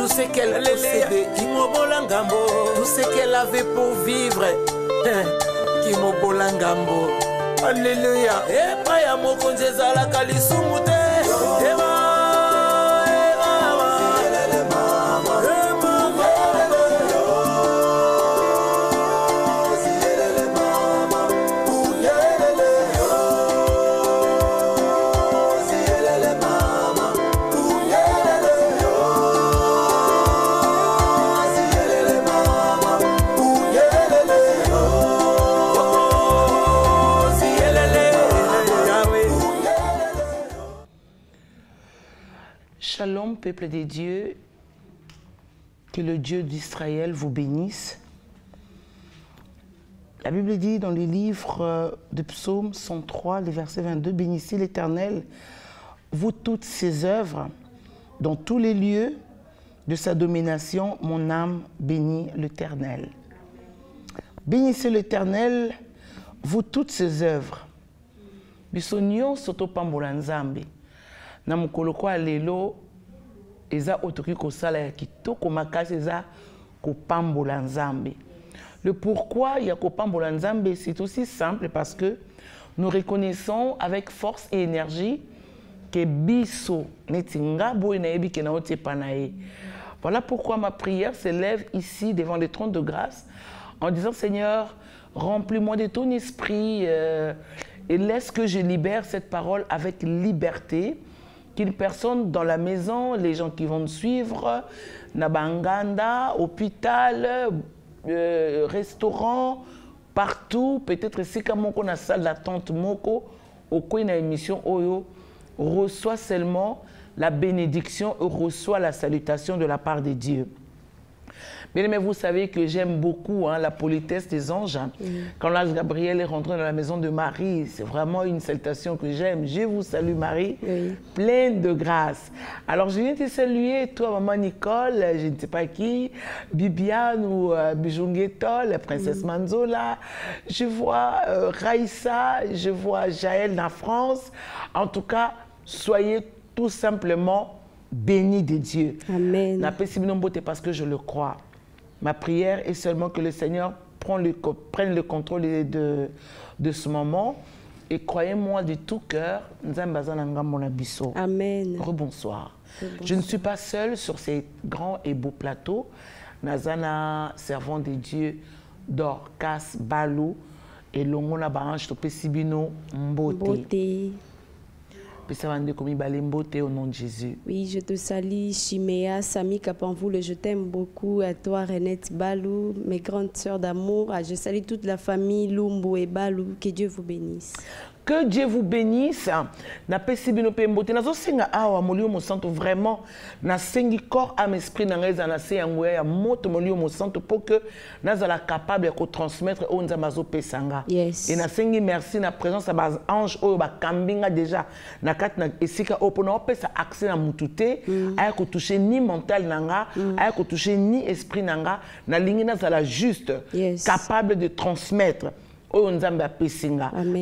tout ce qu'elle possédait, tout ce qu'elle avait pour vivre, Kimobolangambo. Alléluia. Et pas ya mokonze zala kalisumu te. Shalom, peuple des dieux, que le Dieu d'Israël vous bénisse. La Bible dit dans le livre de Psaume 103, le verset 22, « Bénissez l'Éternel, vous toutes ses œuvres, dans tous les lieux de sa domination, mon âme bénit l'Éternel. » Bénissez l'Éternel, vous toutes ses œuvres. Bisonio soto pambola nzambe. Na mukolo kwa lelo eza otoki kosala ya kitoko makasi eza kopambola nzambe. Le pourquoi il y a kopambola nzambe, c'est aussi simple parce que nous reconnaissons avec force et énergie que biso netinga boy na yebi ke na otie panae. Voilà pourquoi ma prière s'élève ici devant le trône de grâce en disant Seigneur, remplis-moi de ton esprit et laisse que je libère cette parole avec liberté. Qu'une personne dans la maison, les gens qui vont me suivre, Nabanganda, hôpital, restaurant, partout, peut-être si comme on a salle d'attente moko, au coin de émission Oyo, reçoit seulement la bénédiction, reçoit la salutation de la part de Dieu. Mais vous savez que j'aime beaucoup la politesse des anges. Quand l'ange Gabriel est rentré dans la maison de Marie, c'est vraiment une salutation que j'aime. Je vous salue Marie, pleine de grâce. Alors je viens te saluer, toi maman Nicole, je ne sais pas qui, Bibiane ou Bijungeto, la princesse Manzola. Je vois Raïssa, je vois Jaël dans France. En tout cas, soyez tout simplement bénis de Dieu. Amen. Parce que je le crois. Ma prière est seulement que le Seigneur prenne le contrôle de ce moment. Et croyez-moi de tout cœur, Amen. Rebonsoir. Je ne suis pas seule sur ces grands et beaux plateaux. Nazana, servant de Dieu, Dorcas, Balou, et Longona Barange, Topesibino, Mbote. Au nom de Jésus. Oui, je te salue, Chimea, Sami Kapanvoule, je t'aime beaucoup. À toi, Renette Balou, mes grandes sœurs d'amour. Je salue toute la famille Lumbu et Balou. Que Dieu vous bénisse. Que Dieu vous bénisse. Na pesibino pe mbote na zo singa awa molio mo santo vraiment na sengi corps âme esprit na ngeza na se yango ya moto molio mo santo pour que nazala capable de transmettre au nzambazo pesanga. Yes. Et na sengi merci na présence ba ange oyo ba kambinga déjà na kat na esika opona opesa accès na mutute aya ko toucher ni mental nanga aya ko toucher ni esprit nanga na lingi nazala juste capable de transmettre.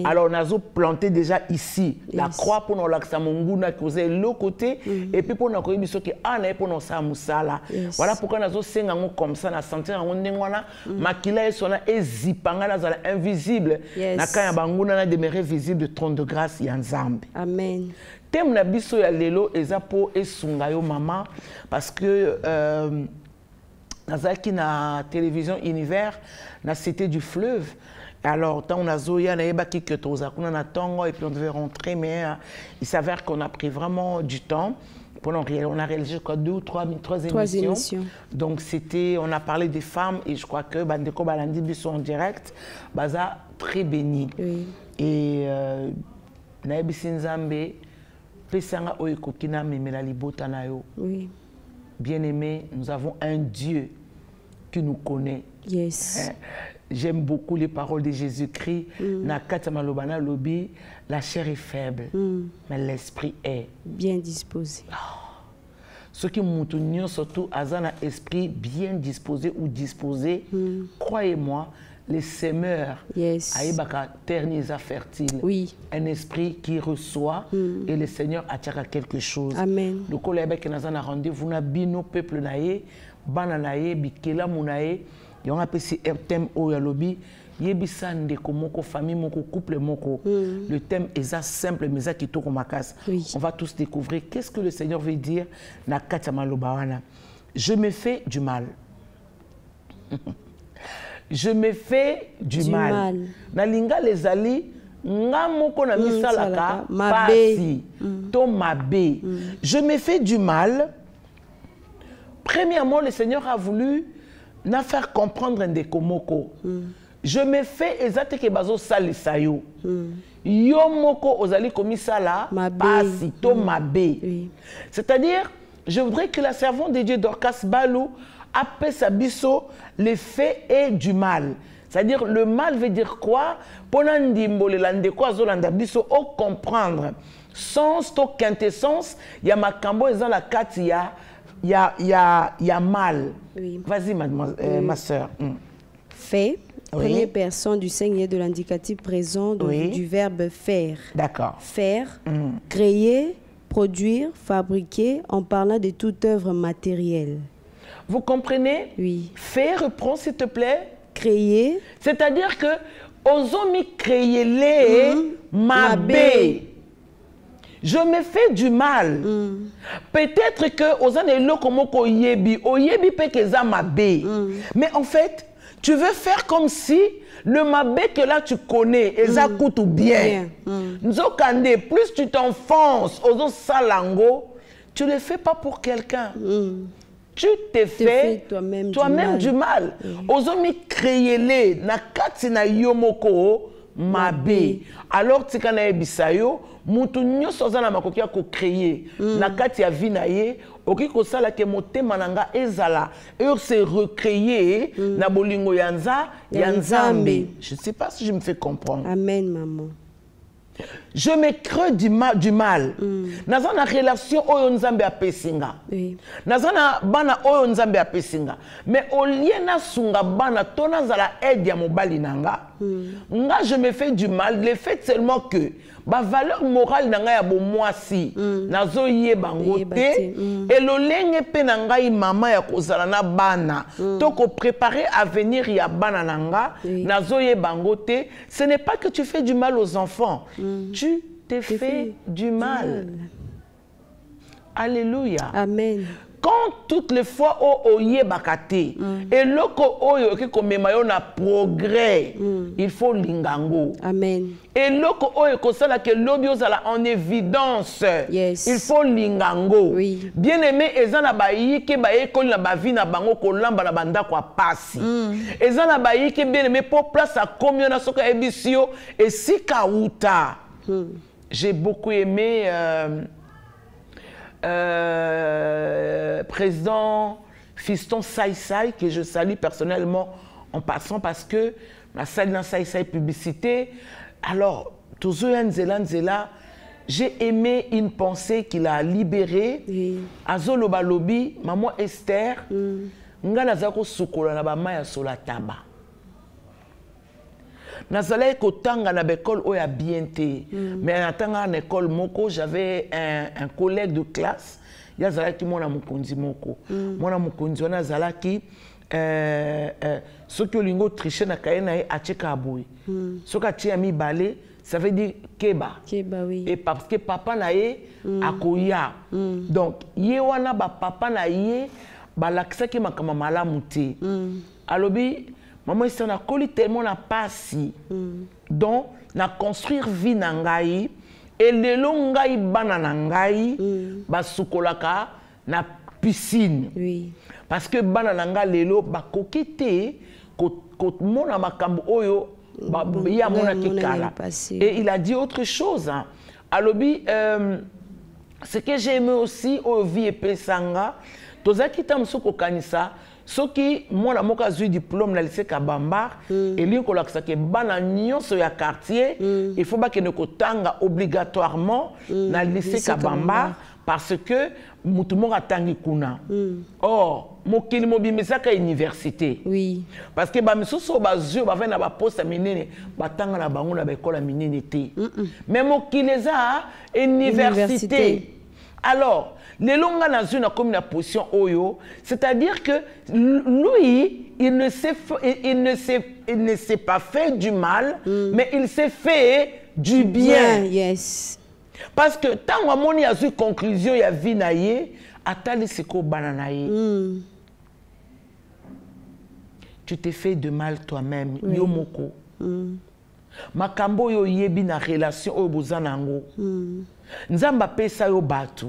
Alors, on a planté déjà ici la croix pour nous l'accès monguna qui est l'autre côté et puis pour nous accueillir biso qui a pour nous ça musala. Voilà pourquoi nous avons comme ça, na sentir on ngwana makila esona ezipanga na zala invisible na kanya banguna na demeurer visible de trône de grâce ya Nzambe. Amen. Thème na biso ya lelo ezapo esunga yo mama parce que nazaki na télévision Univers na Cité du Fleuve. Alors, tant on a Zoya, et puis on devait rentrer, mais il s'avère qu'on a pris vraiment du temps. On a réalisé quoi, 2 ou 3 émissions. Donc, on a parlé des femmes et je crois que Bandeko Balandi Bisso en direct, Baza très béni. Oui. Et Naebi Sinzambe, Pesanga Oikokina Memela Libota Nayo. Oui. Bien-aimé, nous avons un Dieu qui nous connaît. Yes. J'aime beaucoup les paroles de Jésus-Christ. La chair est faible, mais l'esprit est bien disposé. Ceux qui m'ont surtout un esprit bien disposé ou disposé, croyez-moi, les semeurs, Yes. aïbaka terniza fertile. Oui. Un esprit qui reçoit et le Seigneur attire quelque chose. Amen. Le collègue qui nous a rendez-vous na bino peuple naé, bana naé, bikela munaé, yon appelle si thème au yalobi, yebisa ndeko moko famille moko couple moko. Le thème est simple mais ça qui tourne ma casse. Oui. On va tous découvrir qu'est-ce que le Seigneur veut dire na katia malobawana. Je me fais du mal. Je me fais du mal. Nalinga les ali, nga moko na misalaka pasi, to mabe. Je me fais du mal. Premièrement, le Seigneur a voulu na faire comprendre un dekomoko. Je me fais exacte ke bazo salisayo. Yo moko ozali komisala pasi, to mabe. C'est-à-dire, je voudrais que la servante de Dieu Dorcas Balou appelle sa biso le fait est du mal. C'est-à-dire, le mal veut dire quoi? Ponandimbo le lande quoi zolanda biso au comprendre. Sens to quintessence, il y a makambo et dans la carte il y a mal. Oui. Vas-y ma sœur. Fait. Première personne du singulier de l'indicatif présent du verbe faire. D'accord. Faire, créer, produire, fabriquer en parlant de toute œuvre matérielle. Vous comprenez? Oui. Faire, reprends s'il te plaît. Créer. C'est-à-dire que ozomi créer les mabe. Je me fais du mal. Peut-être que ozane lo komoko yebi, oyebi pe keza mabe. Mais en fait, tu veux faire comme si le mabé que là tu connais, et ça coûte bien. Nzokande, plus tu t'enfonces aux salango, tu ne le fais pas pour quelqu'un. Tu te fais toi-même du mal. Ozomi créer les na kati na yomoko mabé. Alors tikana ebisayo, mutu nyoso za na makoki ya ko créer na kati ya vie na ye. Oki kosala ke motema nanga ezala et se recréer na bolingo yanza yanzambe. Je ne sais pas si je me fais comprendre. Amen maman. Je me creux du mal. Naza na relation oyo nzambe apesinga. Naza na bana oyo nzambe apesinga. Mais au lieu na sunga bana tona zala aide ya mobali nanga. Nga je me fais du mal. Le fait seulement que ba valeur morale nanga ya bo mwasi nazo yeba ngote et lolenge pe nanga i mama ya kozala na bana toko préparer à venir ya bana nanga nazo yeba ngote. Ce n'est pas que tu fais du mal aux enfants, tu te fais du mal. Alléluia. Amen. Quand toutes les fois au yebakate et loko oyo ki komemayo na progrès, il faut lingango. Amen. Et loko oyo kosala ke lobi ozala en évidence. Yes. Il faut lingango. Oui. Bien aimé ezana bayi ke baye koli na bavi na bango kolamba na banda kwa pasi. Ezana bayi ke bien aimé pour place à combien na soka ebisio et sika uta. J'ai beaucoup aimé président Fiston Saïsaï, que je salue personnellement en passant parce que la salle dans Saïsaï publicité. Alors, j'ai aimé une pensée qu'il a libérée. Azolo Balobi, maman Esther, nga nazako sukola na ba maya sola taba. Nazalais kotanga na l'école où a bien été. Mais en attendant à l'école moko, j'avais un collègue de classe. Il y a zalaki mona mukonzi moko. Mona mukonzi wana zalaki ce que lingo tricher na kaena e acheka aboui. Ce que tu as mis balé, ça veut dire keba. Keba oui. Et parce que papa na ye akoya. Donc ye wana ba papa na ye ba lakisa ki makama malamu te. Alobi maman ici on a collé tellement na pasi. Donc na construire vie na ngai et lelo ngai bana na ngai ba sukolaka na piscine. Oui. Parce que bana na ngai lelo ba kokite ko mona makambo oyo ba ya mona kikala. Et il a dit autre chose. Hein. Alobi ce que j'ai aimé aussi au vie et pesanga tozaki tamsuko kanisa. Ce qui, moi, j'ai eu diplôme dans le lycée Kabambar, et lui, il a dit que bana nyonso ya quartier, il faut pas que nous tanga obligatoirement dans le lycée Kabambar parce que tout le monde attend kuna. Or, mokili mobimesaka université. Oui. Parce que ba misusu bazio ba na ba poste minene batanga na bango na ba école minene té. Mais mokili eza université. Alors, les longa na zone comme la position oyo, c'est-à-dire que lui, il ne s'est pas fait du mal, mais il s'est fait du bien. Yes. Parce que tant que moni a eu conclusion ya vie na ye, atali seko banana ye. Tu t'es fait de mal toi-même, yo moko. Makambo yo yebi na relation oyo bozanango. Nzamba pesa yo batu.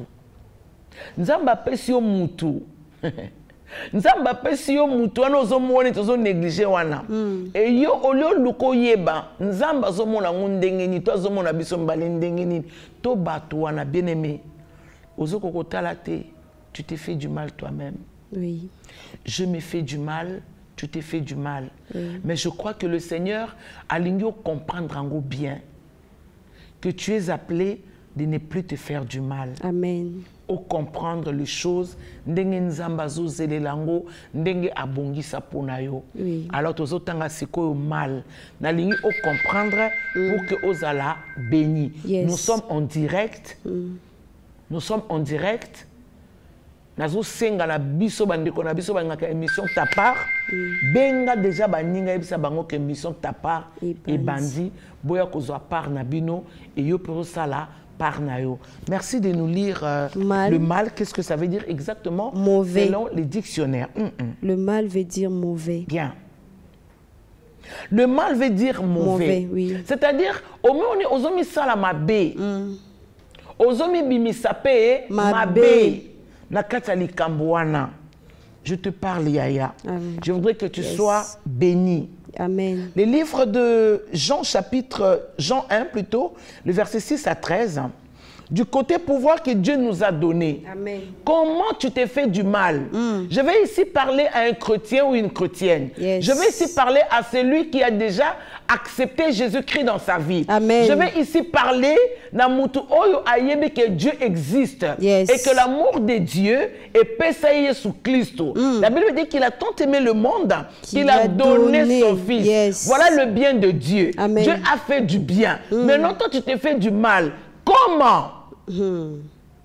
Nzamba pesa yo mutu. Nzamba pesa yo mutu wana ozomona tozo négliger wana. Et yo olio luko yeba, nzamba zomona ngundenge ni, to zomona biso mbale ndenge ni, to batu wana bien-aimé. Ozoko kotala te, tu t'es fait du mal toi-même. Oui. Je me fais du mal, tu t'es fait du mal. Mais je crois que le Seigneur a l'ingio comprendre en bien que tu es appelé de ne plus te faire du mal. Amen. Au comprendre les choses, ndenge nzamba zo zelelango, ndenge abongisa pona yo. Alors tozo tanga siko mal. Na lingi au comprendre pour que ozala béni. Nous sommes en direct. Nous sommes en direct. Nazo senga na biso bandeko na biso bangaka émission ta part. Benga déjà baninga ebisa bango que émission ta part et bandi boya kozwa part na bino et yo pour ça là par nayo. Merci de nous lire le mal. Qu'est-ce que ça veut dire exactement? Mauvais. Selon les dictionnaires. Le mal veut dire mauvais. Bien. Le mal veut dire mauvais. Oui. C'est-à-dire, au moins on est aux hommes sala mabé. Aux hommes bimisape mabé. Nakatali kambouana. Je te parle, Yaya. Amen. Je voudrais que tu sois béni. Amen. Les livres de Jean, Jean 1 plutôt, le verset 6 à 13, du côté pouvoir que Dieu nous a donné. Amen. Comment tu t'es fait du mal? Je vais ici parler à un chrétien ou une chrétienne. Je vais ici parler à celui qui a déjà accepté Jésus-Christ dans sa vie. Amen. Je vais ici parler Namutu Oyo Ayebe que Dieu existe et que l'amour de Dieu est Pesaïe sous Christ. La Bible dit qu'il a tant aimé le monde qu'il a donné son Fils. Voilà le bien de Dieu. Amen. Dieu a fait du bien. Maintenant, toi, tu t'es fait du mal. Comment?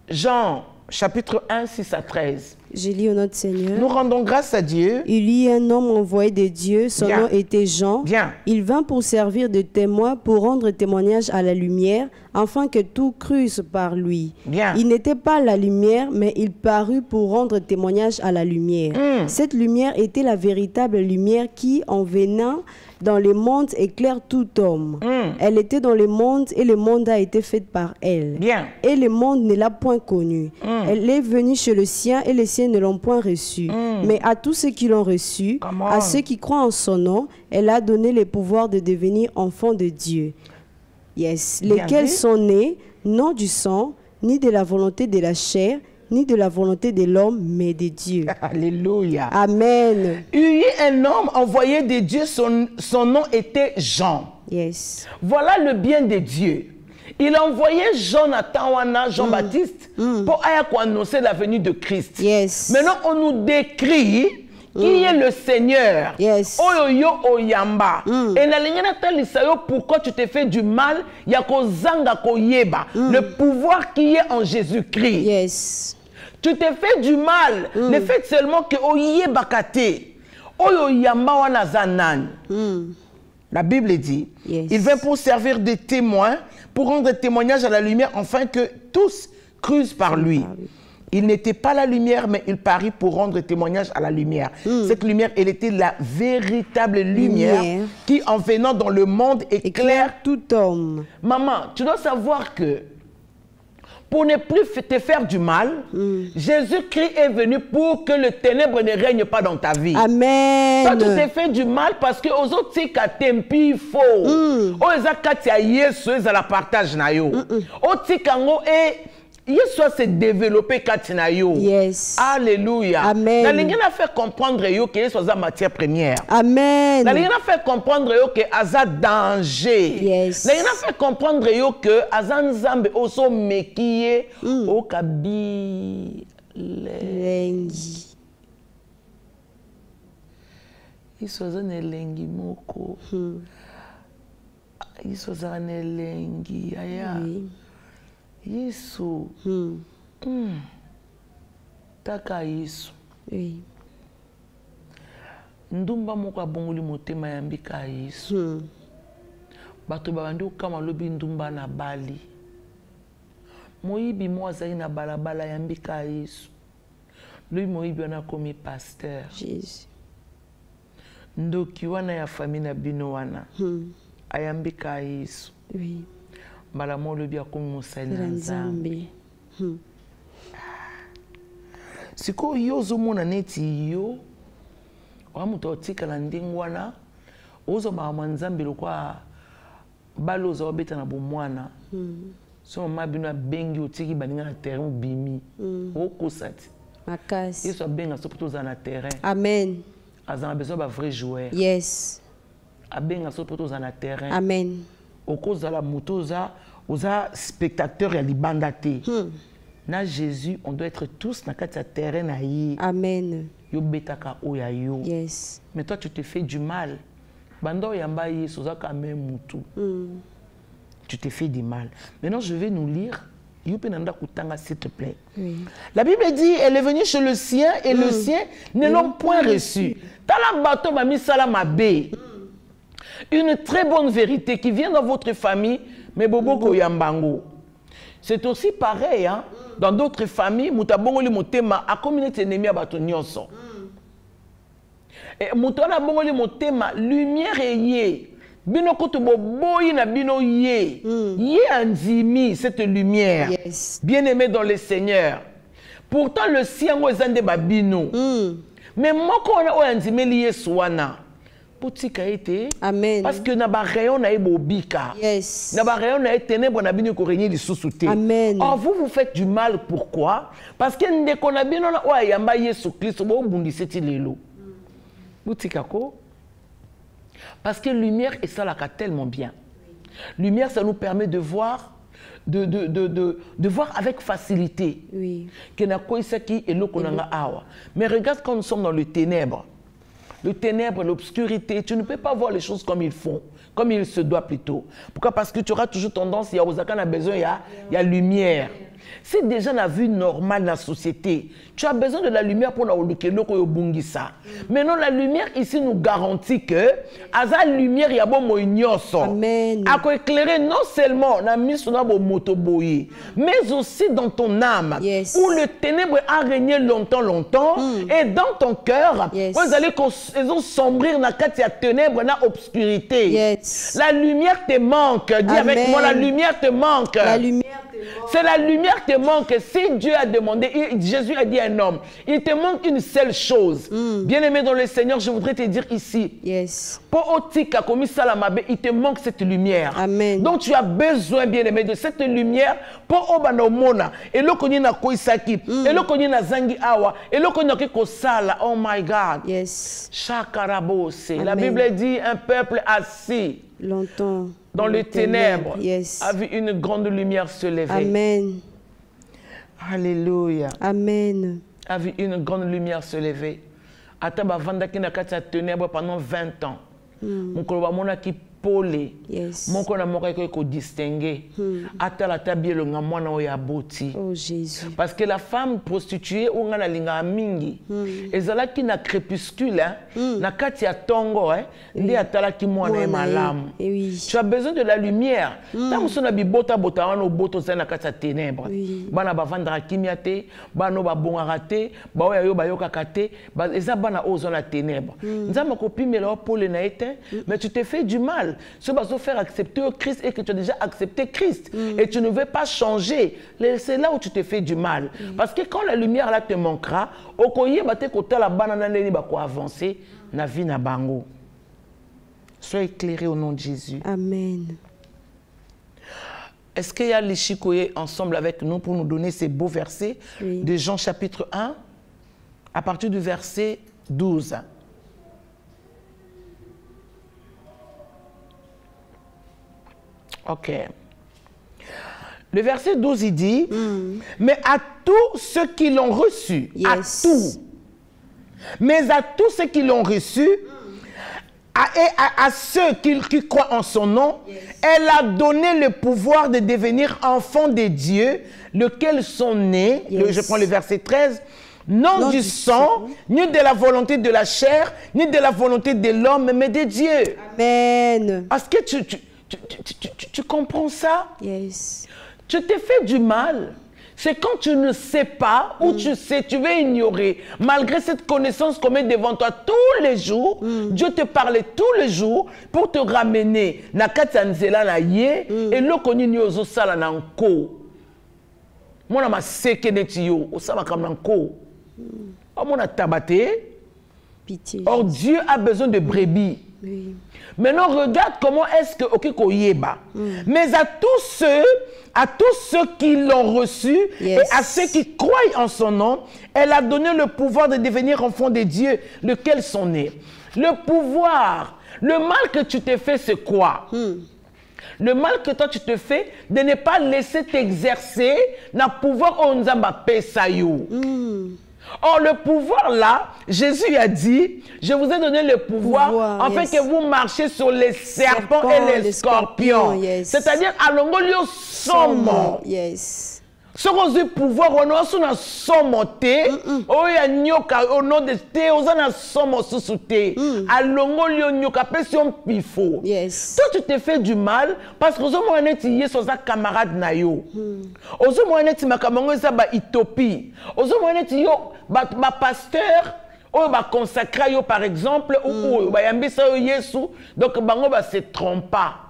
Jean, chapitre 1, 6 à 13. Je lis au nom de Seigneur. Nous rendons grâce à Dieu. Il y eut un homme envoyé de Dieu, son nom était Jean. Il vint pour servir de témoin, pour rendre témoignage à la lumière, afin que tout crusse par lui. Il n'était pas la lumière, mais il parut pour rendre témoignage à la lumière. Cette lumière était la véritable lumière qui, en venant dans le monde, éclaire tout homme. Elle était dans le monde et le monde a été fait par elle. Et le monde ne l'a point connue. Elle est venue chez le sien et les siens ne l'ont point reçue. Mais à tous ceux qui l'ont reçue, à ceux qui croient en son nom, elle a donné le pouvoir de devenir enfants de Dieu. Lesquels sont nés, non du sang, ni de la volonté de la chair, ni de la volonté de l'homme, mais de Dieu. Alléluia. Amen. Il y a un homme envoyé de Dieu, son nom était Jean. Voilà le bien de Dieu. Il a envoyé Jean-Baptiste pour annoncer la venue de Christ. Maintenant, on nous décrit qui est le Seigneur. Oyo oyamba. Et la ligne pourquoi tu t'es fait du mal, le pouvoir qui est en Jésus-Christ. Tu t'es fait du mal. Le fait seulement que oyeba kate. Oyo yamba wana zanan. La Bible dit, il vint pour servir de témoin, pour rendre témoignage à la lumière, afin que tous crussent par lui. Il n'était pas la lumière, mais il parut pour rendre témoignage à la lumière. Cette lumière, elle était la véritable lumière qui, en venant dans le monde, éclaire tout homme. Maman, tu dois savoir que pour ne plus te faire du mal, Jésus-Christ est venu pour que le ténèbre ne règne pas dans ta vie. Amen. Toi, tu t'es fait du mal parce que aux autres, tu tempi faux. Aux autres, tu as Yesu, ils la partage na yo. Aux kango et Yesu s'est développé katina yo. Yes. Alléluia. Amen. La ligne a fait comprendre yo que Yesu a matière première. Amen. La ligne a fait comprendre yo que aza danger. Yes. La ligne a fait comprendre yo que aza nzambe oso mekiye o kabi lengi. Yesu aza nelengi moko. Yesu aza nelengi aya. Yesu. Taka Yesu. Oui. Ndumba moko abongoli motema ya mbika Yesu. Bato babandi okama lobi ndumba na bali. Moyibi mo azali na balabala ya mbika Yesu. Lui moyibi wana komi pasteur. Jésus. Ndoki wana ya famille na bino wana. Ayambika Yesu. Oui. Mbala mo lobi akomi mosali na Nzambe. Siko yo ozomona neti yo wamuto otikala ndenge wana ozobaka mwa Nzambe lokwa balo oza obeta na bomwana so mama bino abengi otiki baninga na terrain obimi okosa ti makasi Yesu abenga so poto oza na terrain. Amen. Azana besoin ba vrai joueur. Yes. Abenga so poto oza na terrain. Amen. Okozala moto oza spectateur ya libanda te. Na Jésus, on doit être tous na kati ya terrain na ye. Amen. Yo betaka oya yo. Yes. Mais toi tu te fais du mal. Bando yamba Yesu za quand même mutu. Tu te fais du mal. Maintenant je vais nous lire Yupenanda Kutanga s'il te plaît. Oui. La Bible dit elle est venue chez le sien et le sien ne l'ont point reçu. Tala bato ba misala mabe. Une très bonne vérité qui vient dans votre famille mais bobo ko yambango. C'est aussi pareil hein. Dans d'autres familles, mutabongo li motema a communauté ennemi a bato nyonso. Et mutona bongo li motema lumière yé. Bino koto boboyi na bino yé. Yé anzimi cette lumière. Yes. Bien-aimé dans le Seigneur. Pourtant le sien ngo zande babino. Mais moko ona o anzimi li Yesu wana. Potika ete. Amen. Parce que na ba rayon na ebobika. Yes. Na ba rayon na ténèbres na bino ko régner li sous-souté. Amen. Or vous faites du mal pourquoi? Parce que ndeko na bino na o yamba Yesu Christ bo bundiseti lelo. Potika ko. Parce que lumière et ça la tellement bien. Lumière ça nous permet de voir de voir avec facilité. Oui. Que na ko isaki et lokonanga awa. Mais regarde quand nous sommes dans le ténèbre. Le ténèbre, l'obscurité, tu ne peux pas voir les choses comme ils font, comme il se doit plutôt. Pourquoi? Parce que tu auras toujours tendance, il y a Osaka, a besoin, il y a lumière. Si déjà la vue normale dans la société, tu as besoin de la lumière pour la bungisa. Maintenant, la lumière ici nous garantit que, à la lumière, il y a bon moïnioso. Amen. À éclairer non seulement la mise sur notre motoboyi, mais aussi dans ton âme, Yes. où le ténèbre a régné longtemps, et dans ton cœur, Yes. vous allez sombrir dans la ténèbre, dans l'obscurité. Yes. La lumière te manque. Dis Amen. avec moi, la lumière te manque. La lumière. C'est la lumière qui te manque. Si Dieu a demandé, Jésus a dit à un homme, il te manque une seule chose. Bien-aimé dans le Seigneur, je voudrais te dire ici, Yes. il te manque cette lumière. Amen. Donc tu as besoin, bien-aimé, de cette lumière pour Obanomona. Et le koni na koisaki, et le koni na zangi awa, et le koni na kosala. Oh my God. Yes. Chakarabose. La Amen. Bible dit un peuple assis Longtemps. dans les ténèbres, Yes. a vu une grande lumière se lever. Amen. Alléluia. Amen. A vu une grande lumière se lever. Ataba vandaki na kati ya ténèbres pendant 20 ans. Mon koloba mona ki pole. Yes. Mon kona moka ko distinguer. Atala tabielo nga mwana oya boti. Oh Jésus. Parce que la femme prostituée ou ngana linga mingi ezala ki na crépuscule na kati ya tongo ndi atala ki mwana malamu. Et oui. Tu as besoin de la lumière. Tant que na bibota bota wana oboto za na kati ya ténèbres. Bana bavandra kimia te, bana ba bongaka te, ba oya yo bayoka te, eza bana ozo na ténèbres. Nzamba kopimela pole na ete, mais tu te fais du mal. Ce va se faire accepter au Christ et que tu as déjà accepté Christ et tu ne veux pas changer. C'est là où tu te fais du mal. Parce que quand la lumière là te manquera, au koye bate kota la banana neni ba ko avancer na vie na bango. Sois éclairé au nom de Jésus. Amen. Est-ce qu'il y a les Chikoye ensemble avec nous pour nous donner ces beaux versets de Jean chapitre 1 à partir du verset 12? Ok. Le verset 12, il dit, mais à tous ceux qui l'ont reçu, à tous, mais à tous ceux qui l'ont reçu, à ceux qui croient en son nom, elle a donné le pouvoir de devenir enfants de Dieu, lesquels sont nés, je prends le verset 13, non du sang, ni de la volonté de la chair, ni de la volonté de l'homme, mais de Dieu. Amen. Est-ce que tu comprends ça? Yes. Tu t'es fait du mal. C'est quand tu ne sais pas ou tu sais, tu veux ignorer. Malgré cette connaissance qu'on met devant toi tous les jours, Dieu te parlait tous les jours pour te ramener. Nakatanzela na ye et le koni nyozo sala na nko. Mona ma seke netiyo osama kam na nko. Mona tabate. Pitié. Or Dieu a besoin de brebis. Oui. Maintenant, regarde comment est-ce que Okiko Yeba. Mais à tous ceux qui l'ont reçu et à ceux qui croient en son nom, elle a donné le pouvoir de devenir enfants de Dieu, lesquels sont nés. Le pouvoir, le mal que tu t'es fait, c'est quoi? Le mal que toi tu te fais, de ne pas laisser t'exercer dans le pouvoir Onzamba Pesayou. Or, le pouvoir là, Jésus a dit, je vous ai donné le pouvoir afin que vous marchiez sur les serpents et les scorpions. C'est-à-dire, à l'ongolio somo. Ce qu'on dit pouvoir, on a son somoté, on a nyoka, on a des thé, on a somo sous-souté. À l'ongolio nyoka, pression pifo. Toi, tu t'es fait du mal parce que aux hommes y sont sa camarade nayo. Aux hommes y ma camarade ça ba utopie. Aux hommes y ba pasteur. On va consacrer par exemple ou ba yambi sa Yesu. Donc bango ba se trompe pas.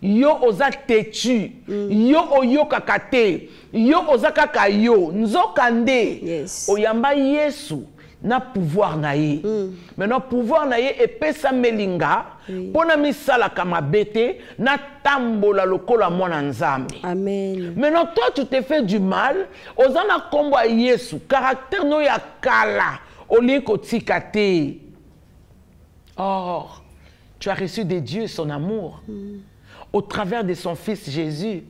Yo oza tetu, yo oyo kakate, yo oza kaka yo, nzokande, oyamba Yesu na pouvoir na ye. Maintenant pouvoir na ye epesa melinga, pona misala kama bete, na tambola lokola mwana nzambe. Amen. Maintenant toi tu t'es fait du mal, oza na kombo ya Yesu, caractère no ya kala, oliko tikate. Or, tu as reçu de Dieu son amour. Au travers de son Fils Jésus.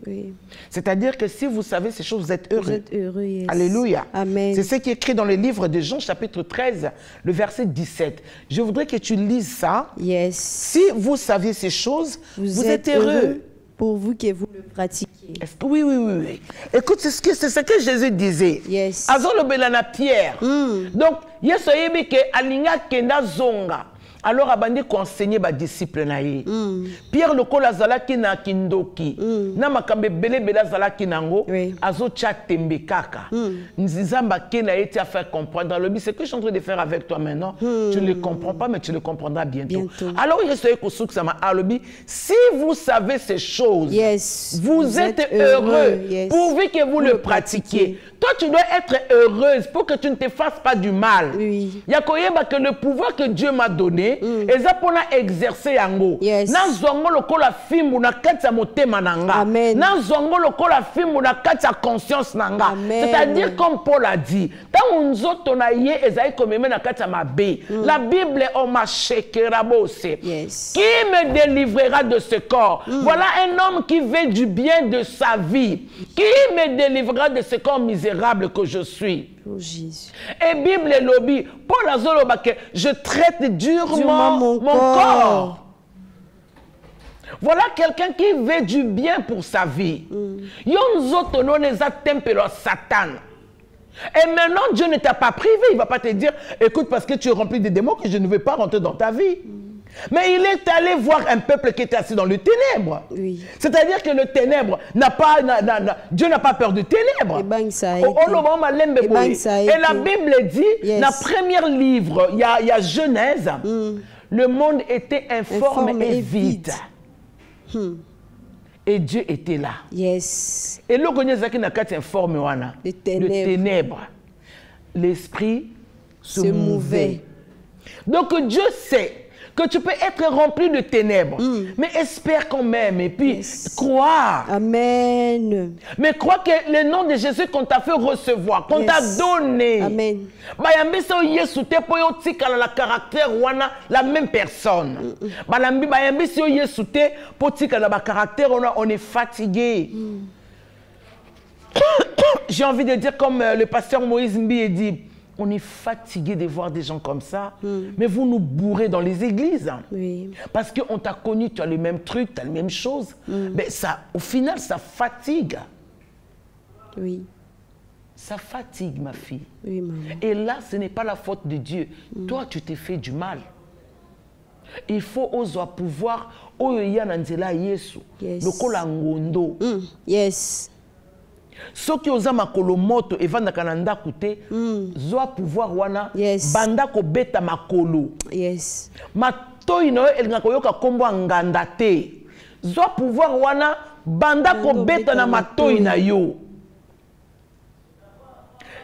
C'est-à-dire que si vous savez ces choses, vous êtes heureux. Vous êtes heureux, yes. Alléluia. Amen. C'est ce qui est écrit dans le livre de Jean, chapitre 13, le verset 17. Je voudrais que tu lises ça. Yes. Si vous saviez ces choses, vous êtes heureux. Pour vous que vous le pratiquez. Oui, oui, oui, oui. Écoute, c'est ce que Jésus disait. Yes. Azolo belana Pierre. Donc, yeso yebi ke alinga kenda zonga. Alors, abandi conseiller ba disciple na ye. Pierre lokola zalaki na kindoki. Na makambe bele bela zalaki nango. Azo chatembe kaka. Nzizamba kena eti à faire comprendre. Le but, c'est que je suis en train de faire avec toi maintenant. Tu ne le comprends pas, mais tu le comprendras bientôt. Alors, il reste si vous savez ces choses, vous êtes heureux. Pourvu que vous le pratiquiez. Toi, tu dois être heureuse pour que tu ne te fasses pas du mal. Il y a que le pouvoir que Dieu m'a donné, et ça pour exercer yango. Na zongo lokola fimbu na kati motema nanga. Na zongo lokola fimbu na kati conscience nanga. C'est-à-dire comme Paul a dit, tant nzoto na ye ezai comme na kati mabe. La Bible on m'a shekerabose. Qui me délivrera de ce corps? Voilà un homme qui veut du bien de sa vie. Qui me délivrera de ce corps misérable que je suis? Oh, Jésus. Et Bible et lobby, Paul Azoloba que je traite durement mon corps. Voilà quelqu'un qui veut du bien pour sa vie. Yonzotono neza tempelo Satan. Et maintenant, Dieu ne t'a pas privé. Il ne va pas te dire, écoute, parce que tu es rempli de démons, que je ne vais pas rentrer dans ta vie. Mais il est allé voir un peuple qui était assis dans le ténèbre. C'est-à-dire que le ténèbre n'a pas, Dieu n'a pas peur du ténèbre. Et la Bible dit, dans le premier livre, il y a Genèse, le monde était informe et vide. Et Dieu était là. Yes. Et le ténèbre, l'esprit se mouvait. Donc Dieu sait que tu peux être rempli de ténèbres. Mais espère quand même et puis croire. Amen. Mais crois que le nom de Jésus qu'on t'a fait recevoir, qu'on t'a donné. Amen. La caractère la même personne. On est fatigué. J'ai envie de dire comme le pasteur Moïse Mbi dit, on est fatigué de voir des gens comme ça, mais vous nous bourrez dans les églises. Oui. Parce qu'on t'a connu, tu as le même truc, tu as les mêmes choses. Mais ça, au final, ça fatigue. Oui. Ça fatigue, ma fille. Oui, maman. Et là, ce n'est pas la faute de Dieu. Toi, tu t'es fait du mal. Il faut oser pouvoir, yes. Yes. Ce qui osa makolo moto evanda kananda kute zoa pouvoir wana banda ko beta makolo matoi no elinga koyoka kombo nganda te zoa pouvoir wana banda ko beta na matoi na yo.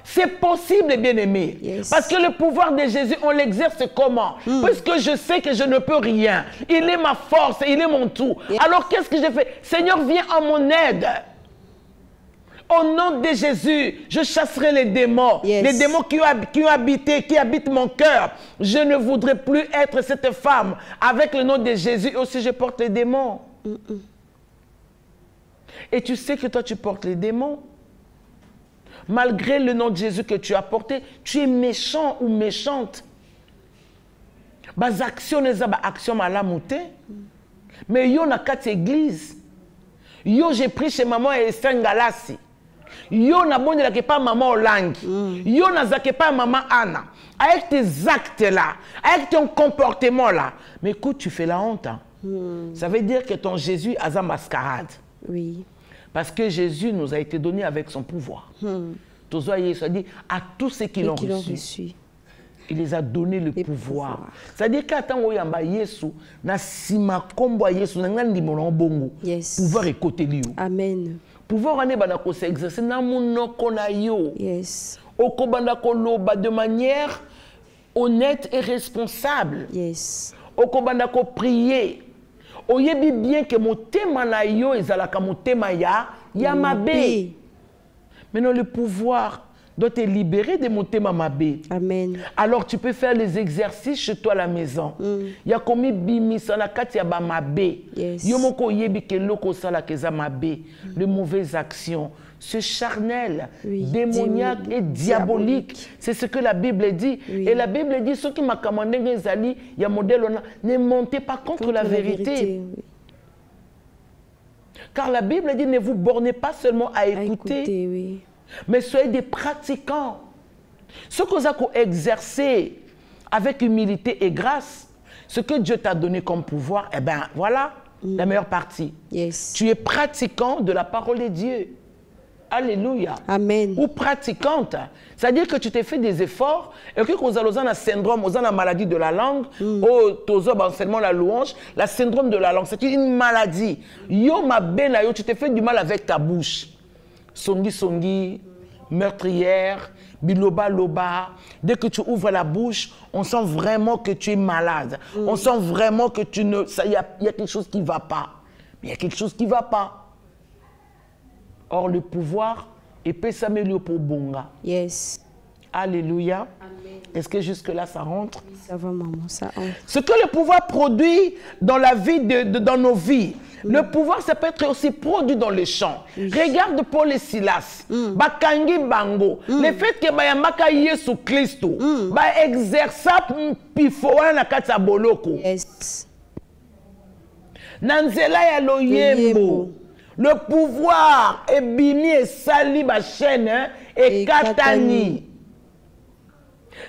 C'est possible, bien-aimé. Parce que le pouvoir de Jésus, on l'exerce comment? Puisque je sais que je ne peux rien. Il est ma force, il est mon tout. Alors qu'est-ce que je fais? Seigneur, viens à mon aide. Au nom de Jésus, je chasserai les démons. Les démons qui habitent mon cœur. Je ne voudrais plus être cette femme. Avec le nom de Jésus aussi, je porte les démons. Et tu sais que toi, tu portes les démons. Malgré le nom de Jésus que tu as porté, tu es méchant ou méchante. Bas actions les actions malamouté. Mais yo na quatre églises. Yo j'ai pris chez maman et Sengalasi. Yo na bonne la pas maman Olangi. Yo na zake pas maman Anna. Avec tes actes là, avec ton comportement là. Mais écoute, tu fais la honte. Hein. Ça veut dire que ton Jésus a sa mascarade. Oui. Parce que Jésus nous a été donné avec son pouvoir. Tozoye a dit à tous ceux qui l'ont reçu. Il les a donné le pouvoir. C'est-à-dire qu'attends oyamba Yesu na sima kombo Yesu na ngandi mono bongo. Pouvoir écouter lui. Amen. Pouvoir ane bana ko s'exercer na monoko na yo. Yes. Okobanda ko loba de manière honnête et responsable. Yes. Okobanda ko prier. Oyebi bien que motema na yo ezalaka motema ya mabe. Maintenant le pouvoir doit te libérer de motema mabe. Amen. Alors tu peux faire les exercices chez toi à la maison. Ya komi bimisa na kati ya ba mabe. Yo moko oyebi ke loko sala keza mabe, les mauvaises actions, ce charnel, démoniaque et diabolique. C'est ce que la Bible dit. Et la Bible dit, ceux qui m'ont commandé, il y a modèle, ne montez pas contre la vérité. Car la Bible dit, ne vous bornez pas seulement à écouter, mais soyez des pratiquants. Ce que vous avez exercé avec humilité et grâce, ce que Dieu t'a donné comme pouvoir, eh bien, voilà la meilleure partie. Tu es pratiquant de la parole de Dieu. Alléluia. Amen. Ou pratiquante. C'est-à-dire que tu t'es fait des efforts et que vous avez un syndrome, vous avez une maladie de la langue, seulement la louange, la syndrome de la langue, c'est une maladie. Yo ma bena yo, tu t'es fait du mal avec ta bouche. Songi songi, meurtrière, biloba loba. Dès que tu ouvres la bouche, on sent vraiment que tu es malade. On sent vraiment que tu ne... Il y a quelque chose qui ne va pas. Il y a quelque chose qui ne va pas. Or, le pouvoir est s'améliorer pour Bonga. Yes. Alléluia. Est-ce que jusque-là, ça rentre? Oui, ça va, maman, ça rentre. Ce que le pouvoir produit dans la vie, dans nos vies, le pouvoir, ça peut être aussi produit dans les champs. Regarde Paul et Silas. Bakangi bango. Le fait que Bayamaka Yesu Christo, ba exerça pifoa na kata boloko. Yes. Nanzela ya loyembo. Le pouvoir est bini et sali ba chaîne et katani.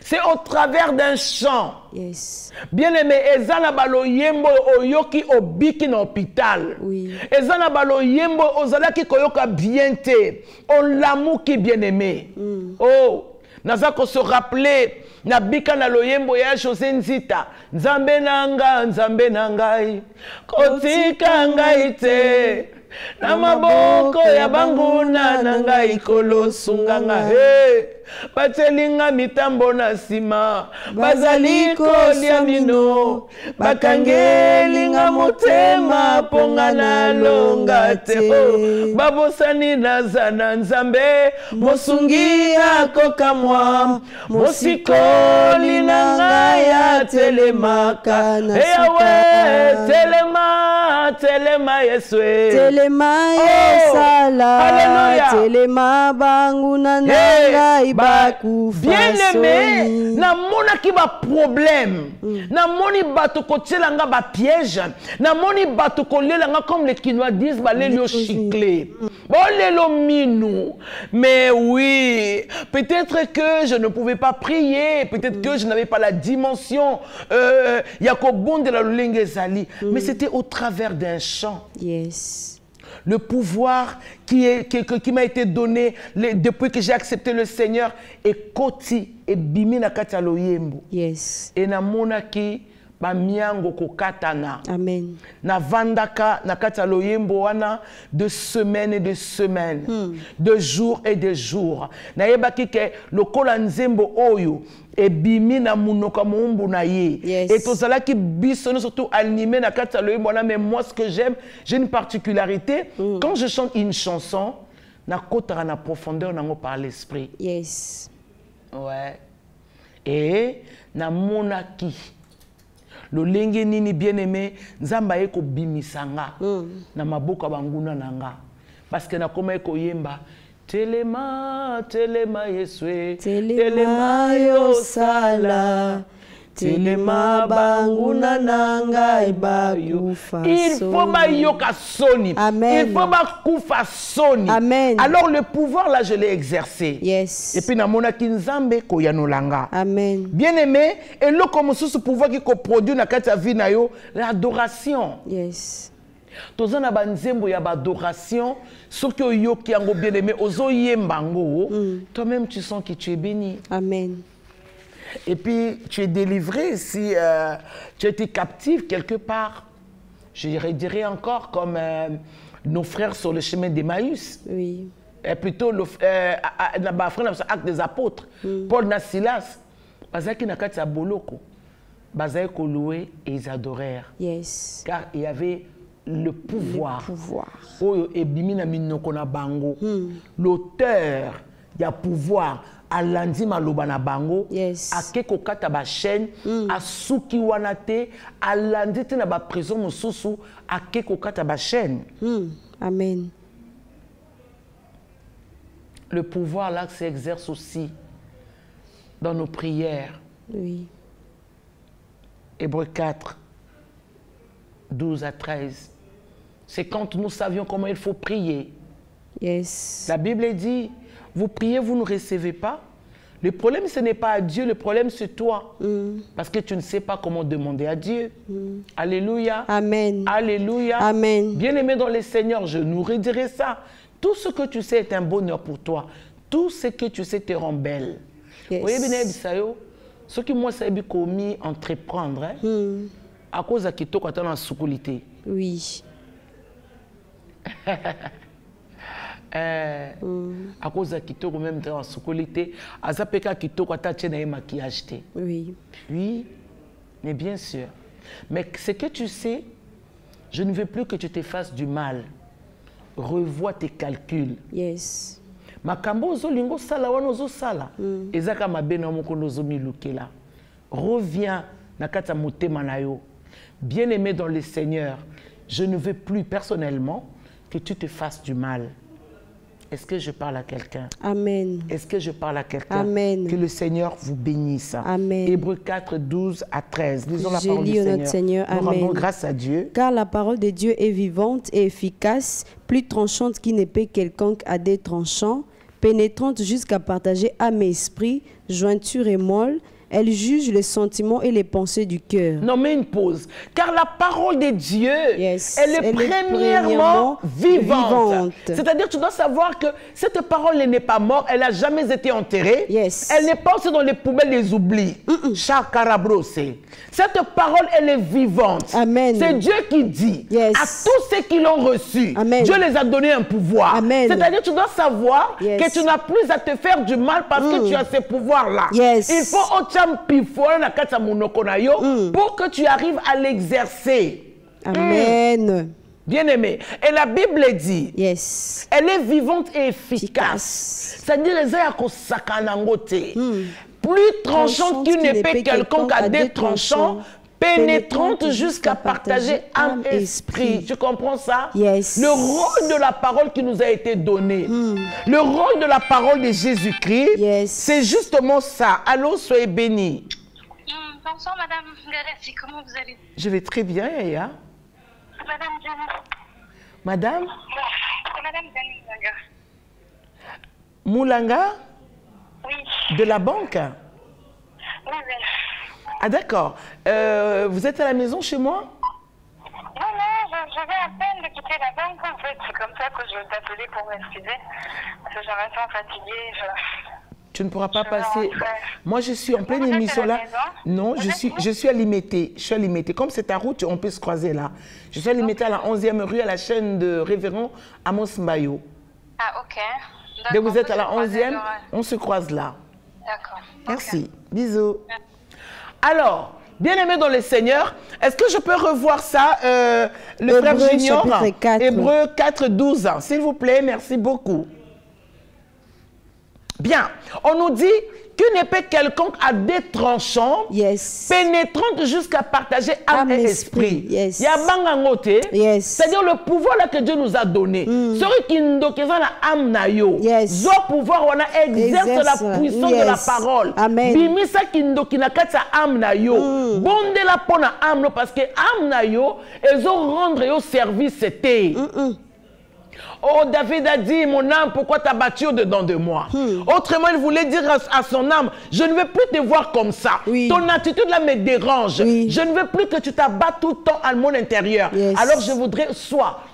C'est au travers d'un chant. Yes. Bien aimé, ezana balo yembo oyoki obiki na hôpital. Oui. Ezana balo yembo ozalaki koyoka bien te. On l'amuki bien aimé. Oh, nazako se rappeler na bika na loyembo ya José Nzita. Nzambe nanga, nzambe nangai. Kotika ngai te. na maboko ya banguna na ngai kolosunganga batelinga mitambo na sima bazali kolia mino bakangelinga motema ponga na longa te babosani naza na nzambe mosungi akokamwa mosikoli na ngai atelemaka na suka telema yeswe telema yesala telema banguna na ngai bien-aimé, na mona ki ba problème, na moni bato ko tselanga ba piège, na moni bato ko lelanga comme les Quinois disent ba lelo chiclé. Bon lelo minou. Mais oui, peut-être que je ne pouvais pas prier, peut-être que je n'avais pas la dimension yakobon de la lolenge zali, mais c'était au travers d'un chant. Yes. Le pouvoir qui m'a été donné depuis que j'ai accepté le Seigneur est koti et bimi na kati ya loyembo. Yes. Et na monaki ba miango ko katana. Amen. Na vandaka na kati ya loyembo wana de semaines et de semaines, de jours et de jours. Na yebaki ke lokola nzembo oyo et bimi na munoka moumbu na ye. Yes. Et tozala ki bisono surtout animé na kati ya loyembo wana. Mais moi ce que j'aime, j'ai une particularité. Quand je chante une chanson, na kotara na profondeur nango par l'esprit. Yes. Ouais. Et na monaki. Le lenge nini bien-aimé, nzamba eko bimisanga na maboka banguna nanga. Parce que na koma eko yemba telema yeswe telema yosala telema banguna nanga ibakufa. Il faut ba yoka soni. Amen. Il faut ba kufa soni. Amen. Alors le pouvoir là je l'ai exercé. Yes. Et puis na mona kinzambe ko yanolanga. Amen. Bien-aimé, et là comme ce pouvoir qui produit na kati ya vie na yo, l'adoration. Yes. Toza na banzembo ya adoration, ce que yo ki yango bien-aimé ozo yembango, toi-même tu sens que tu es béni. Amen. Et puis, tu es délivré si tu as été captif quelque part. Je dirais encore comme nos frères sur le chemin d'Emmaüs. Oui. Et plutôt, acte des apôtres. Paul Nasilas. Bazaki nakati ya boloko. Bazaki ko louer et ils adorèrent. Yes. Car il y avait le pouvoir. Le pouvoir. Oyo ebimina minoko na bango. L'auteur, il y a pouvoir. Alandi maloba na bango, yes. Akeko kata ba chaîne, asuki wanate, alandi te na ba prison mosusu, akeko kata ba chaîne. Amen. Le pouvoir là s'exerce aussi dans nos prières. Oui. Hébreux 4, 12 à 13. C'est quand nous savions comment il faut prier. Yes. La Bible dit, vous priez, vous ne recevez pas. Le problème, ce n'est pas à Dieu, le problème, c'est toi. Parce que tu ne sais pas comment demander à Dieu. Alléluia. Amen. Alléluia. Amen. Bien-aimé dans le Seigneur, je nous redirai ça. Tout ce que tu sais est un bonheur pour toi. Tout ce que tu sais te rend belle. Yes. Vous voyez, ce que moi, ça a commis entreprendre, à cause de Kito, quand on a soukoulité. Oui. À cause de Kitoko même dans la qualité, à Zapeka Kitoko a un maquillage. Oui. Oui, mais bien sûr. Mais ce que tu sais, je ne veux plus que tu te fasses du mal. Revois tes calculs. Yes. Makambo zolingo sala wana zo sala. Ezaka mabena mokono zo milukela. Reviens na kata motema na yo. Bien-aimé dans le Seigneur, je ne veux plus personnellement que tu te fasses du mal. Est-ce que je parle à quelqu'un? Amen. Est-ce que je parle à quelqu'un? Amen. Que le Seigneur vous bénisse. Amen. Hébreux 4, 12 à 13. Lisons la parole du Seigneur. Nous Amen. rendons grâce à Dieu. Car la parole de Dieu est vivante et efficace, plus tranchante qu'une épée quelconque à des tranchants, pénétrante jusqu'à partager âme et esprit, jointure et moelle, Elle juge les sentiments et les pensées du cœur. Non, mais une pause. Car la parole de Dieu, elle est premièrement vivante. C'est-à-dire, tu dois savoir que cette parole n'est pas morte, elle n'a jamais été enterrée. Elle n'est pas aussi dans les poubelles des oublis. Cette parole, elle est vivante. C'est Dieu qui dit à tous ceux qui l'ont reçu, Dieu les a donné un pouvoir. C'est-à-dire, tu dois savoir que tu n'as plus à te faire du mal parce que tu as ces pouvoirs-là. Il faut pour que tu arrives à l'exercer. Amen. Bien-aimé. Et la Bible dit, elle est vivante et efficace. C'est-à-dire, les plus tranchante qu'une épée quelconque à deux tranchants, pénétrante jusqu'à partager âme et esprit. Tu comprends ça? Le rôle de la parole qui nous a été donné, le rôle de la parole de Jésus-Christ, c'est justement ça. Allô, soyez bénis. Bonsoir, Madame Galassi, comment vous allez? Je vais très bien, Yaya. Madame Diana. Madame? C'est Madame Diana Moulanga. Moulanga? Oui. De la banque? Oui, oui. Ah d'accord. Vous êtes à la maison chez moi? Non, je viens à peine de quitter la banque en fait. C'est comme ça que je t'appelais pour m'excuser. Parce que j'aurais été fatiguée. Tu ne pourras pas passer. Moi, je suis en pleine émission là. Non, je suis à Limité. Je suis à Limité. Comme c'est ta route, on peut se croiser là. Je suis à Limité à la 11e rue, à la chaîne de Révérend Amos Mbayo. Ah, ok. Dès que vous êtes à la 11e, on se croise là. D'accord. Merci. Bisous. Alors, bien-aimé dans le Seigneur, est-ce que je peux revoir ça, le frère Junior? Hébreux 4, 12. S'il vous plaît, merci beaucoup. Bien, on nous dit qu'une épée quelconque a des tranchants, pénétrante jusqu'à partager âme et esprit. C'est-à-dire le pouvoir là que Dieu nous a donné. Celui qui nous a âme na yo, pouvoir on a exerce la puissance de la parole. Bimisa qui nous a âme na yo, bonde la pona âme parce que âme na yo, ils ont rendre yo service c'était. Oh, David a dit, mon âme, pourquoi t'as battu au-dedans de moi? Autrement, il voulait dire à son âme, je ne veux plus te voir comme ça. Ton attitude là me dérange. Je ne veux plus que tu t'abattes tout le temps à mon intérieur. Alors, je voudrais soit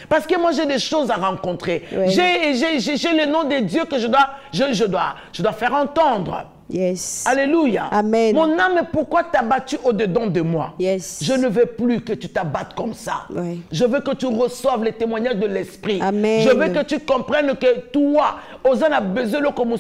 parce que moi, j'ai des choses à rencontrer. J'ai le nom de Dieu que je dois faire entendre. Alléluia. Amen. Mon âme, pourquoi t'as battu au-dedans de moi? Je ne veux plus que tu t'abattes comme ça. Je veux que tu reçoives les témoignages de l'esprit. Je veux que tu comprennes que toi, Ozan a besoin de comme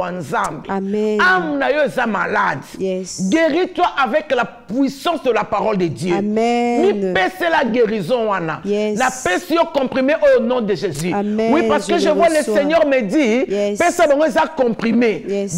âme na yo est malade. Guéris-toi avec la puissance de la parole de Dieu. Amen. Pèse la guérison wana. La pèse yo comprimé au nom de Jésus. Oui, parce que je vois le Seigneur me dit, pèse bango ça comprimé.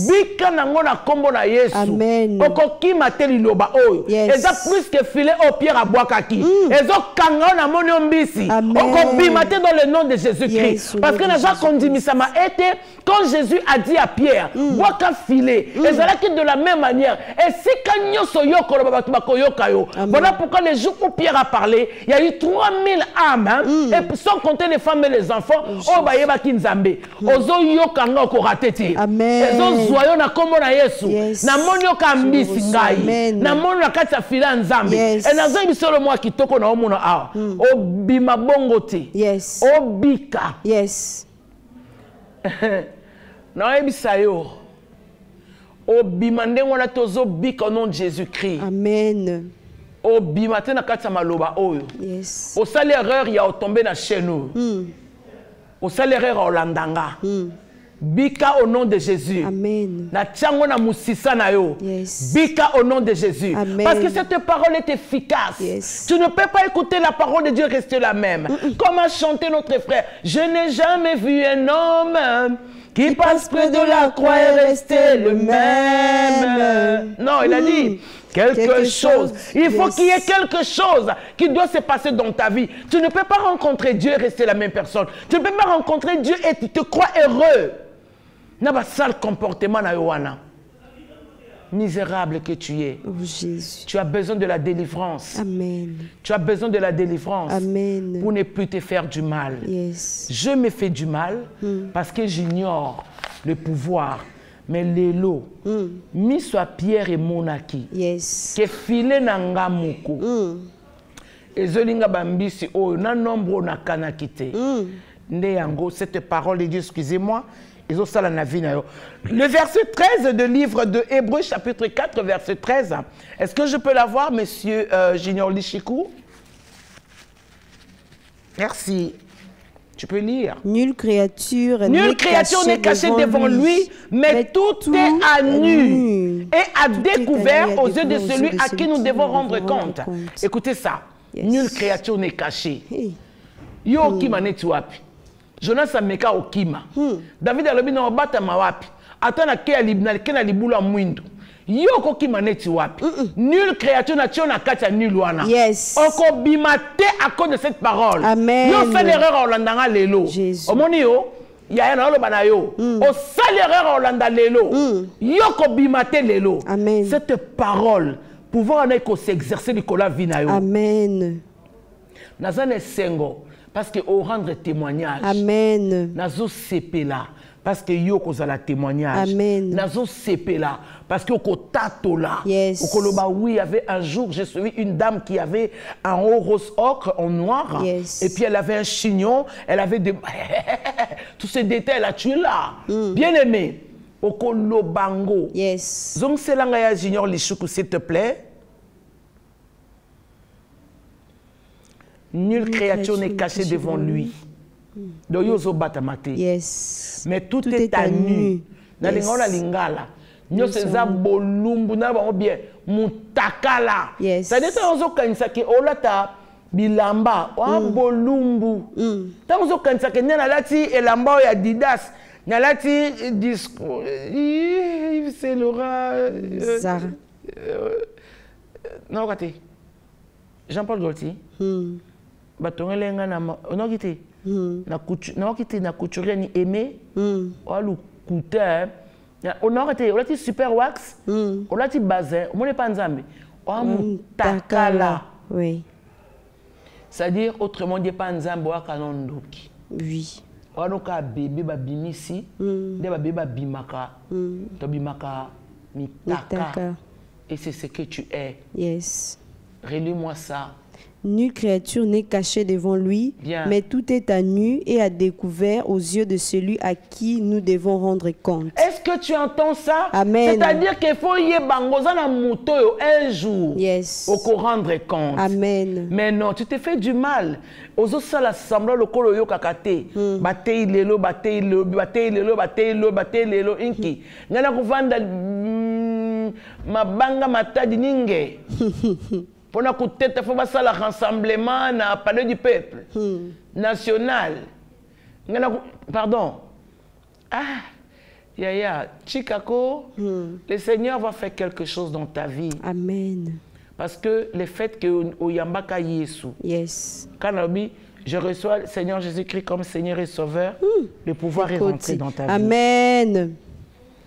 Amen. Okoki mateli loba oyo. Eza plus que filet au pierre à boakaki. Ezo kanga na moni ombisi. Okobi maté dans le nom de Jésus-Christ. Parce que naza kondimisa ma été quand Jésus a dit à Pierre, boaka filet. Ezala qui de la même manière. Et si kanyo soyo koloba batu bakoyoka yo. Voilà pourquoi les jours où Pierre a parlé, il y a eu 3000 âmes et sans compter les femmes et les enfants. Oh ba yeba kinzambe. Ozo yo kanga okoratete. Amen. Ezo zoyo na kombo na Yesu na moni yoka mbisi ngai na moni na kati ya fila nzambe e nazo bisolo mwa kitoko na omona awa obima bongo te obika na ebisa yo obima ndenge wana tozo bika au nom de Jésus-Christ. Amen. Obima te na kati ya maloba oyo osali erreur ya otombe na chez nous osali erreur ya olandanga bika au nom de Jésus. Amen. Na tiango na musisa na yo. Bika au nom de Jésus. Amen. Parce que cette parole est efficace. Tu ne peux pas écouter la parole de Dieu et rester la même. Comme a chanté notre frère, je n'ai jamais vu un homme qui passe près de la croix et rester le même. Non, il a dit quelque chose. Il faut qu'il y ait quelque chose qui doit se passer dans ta vie. Tu ne peux pas rencontrer Dieu et rester la même personne. Tu ne peux pas rencontrer Dieu et tu te crois heureux. N'a pas sale comportement na yoana. Misérable que tu es. Oh, Jésus. Tu as besoin de la délivrance. Amen. Tu as besoin de la délivrance. Amen. Pour ne plus te faire du mal. Je me fais du mal parce que j'ignore le pouvoir Mais lelo, miso a Pierre et Monaki, que filé nanga moko. Ezolinga bambisi o na nombre na kanakite. Nde yango cette parole de Dieu, excusez-moi, ils ont ça la vie na yo. Le verset 13 de livre de Hébreux chapitre 4 verset 13. Est-ce que je peux l'avoir, monsieur Junior Lichikou? Merci. Tu peux lire. Nulle créature n'est cachée devant lui, mais tout est à nu et à découvert aux yeux de celui à qui nous devons rendre compte. Écoutez ça. Nulle créature n'est cachée. Yo okima neti wapi. Jonas ameka okima. David alobi na obata mawapi. Atana ke na libula mwindu. Yo kokima neti wapi. Nulle créature na kati ya nul wana. Oko bimate à cause de cette parole. Amen. Yo fait l'erreur olandanga lelo. Omoni yo ya na oloba na yo. O sale erreur olanda lelo. Yo ko bimate lelo. Amen. Cette parole pouvoir en être s'exercer du cola vina yo. Amen. Nazane sengo parce que au rendre témoignage. Amen. Nazo sepela parce que yo kozala témoignage. Amen. Nazo sepela parce que au tato là. Yes. Au koloba oui, il y avait un jour j'ai suivi une dame qui avait un haut rose ocre en noir. Yes. Et puis elle avait un chignon, elle avait des tous ces détails là tu es là. Bien aimé. Au kolobango. Yes. Zong selanga ya Junior Lichikou s'il te plaît. Nulle créature n'est cachée devant lui. Donc, yozo batamate. Yes. Mais tout est à nu. Na lingala lingala. Nyo seza bolumbu na ba bien mutakala. Yes. Ça dit ça ozo kanisa ki olata bilamba wa bolumbu. Ta ozo kanisa ke na lati elamba ya Adidas. Na lati discours. C'est Laura. Zara. Non, regardez. Jean-Paul Gaultier. Batongelenga na onokite na couturier ni aimé walu couteur onokite olati super wax olati bazin omone pa nzambe wa mutakala. Oui. C'est-à-dire autrement dit pa nzambe wa kanondoki. Oui. Wanoka bébé babimisi de bébé babimaka to bimaka mitaka. Et c'est ce que tu es. Yes. Relis-moi ça. Nulle créature n'est cachée devant lui, mais tout est à nu et à découvert aux yeux de celui à qui nous devons rendre compte. Est-ce que tu entends ça? Amen. C'est-à-dire qu'il faut y bangoza na moto un jour. Yes. Au rendre compte. Amen. Mais non, tu te fais du mal. Ozo sala semblant le kolo yo kakate. Batei lelo, batei lelo, batei lelo, batei lelo, batei lelo inki. Ngana kuvanda mabanga matadi ninge. Pour nous écouter, il faut faire le rassemblement na palais du peuple national. Pardon. Ah, Yaya, Chikako, le Seigneur va faire quelque chose dans ta vie. Amen. Parce que le fait que Oyambaka Yesu, yes. Quand je reçois le Seigneur Jésus-Christ comme Seigneur et Sauveur, le pouvoir est rentré dans ta vie. Amen.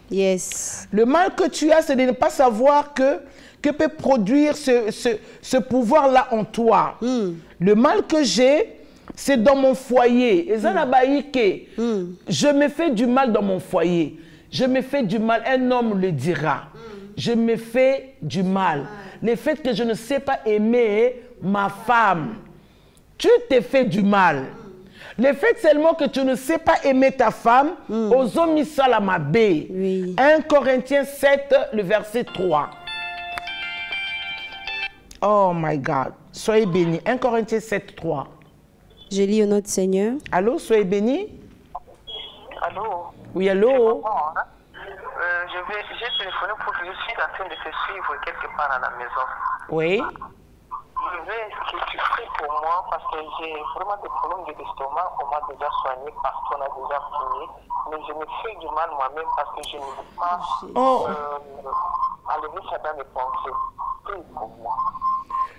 Yes. Le mal que tu as, c'est de ne pas savoir que peut produire ce pouvoir-là en toi. Le mal que j'ai, c'est dans mon foyer. Et je me fais du mal dans mon foyer. Je me fais du mal. Un homme le dira. Je me fais du mal. Le fait que je ne sais pas aimer ma femme, tu te fais du mal. Le fait seulement que tu ne sais pas aimer ta femme, oui. 1 Corinthiens 7, le verset 3. Oh my God. Soyez bénis. 1 Corinthiens 7, 3. Je lis au nom du Seigneur. Allô, soyez bénis. Allô. Oui, allô. J'ai téléphoné pour que je suis en train de te suivre quelque part à la maison. Oui. Je veux que tu pries pour moi parce que j'ai vraiment des problèmes de l'estomac. On m'a déjà soigné, parce qu'on a déjà prié. Mais je me fais du mal moi-même parce que je ne veux pas enlever ça dans mes pensées. Prie pour moi.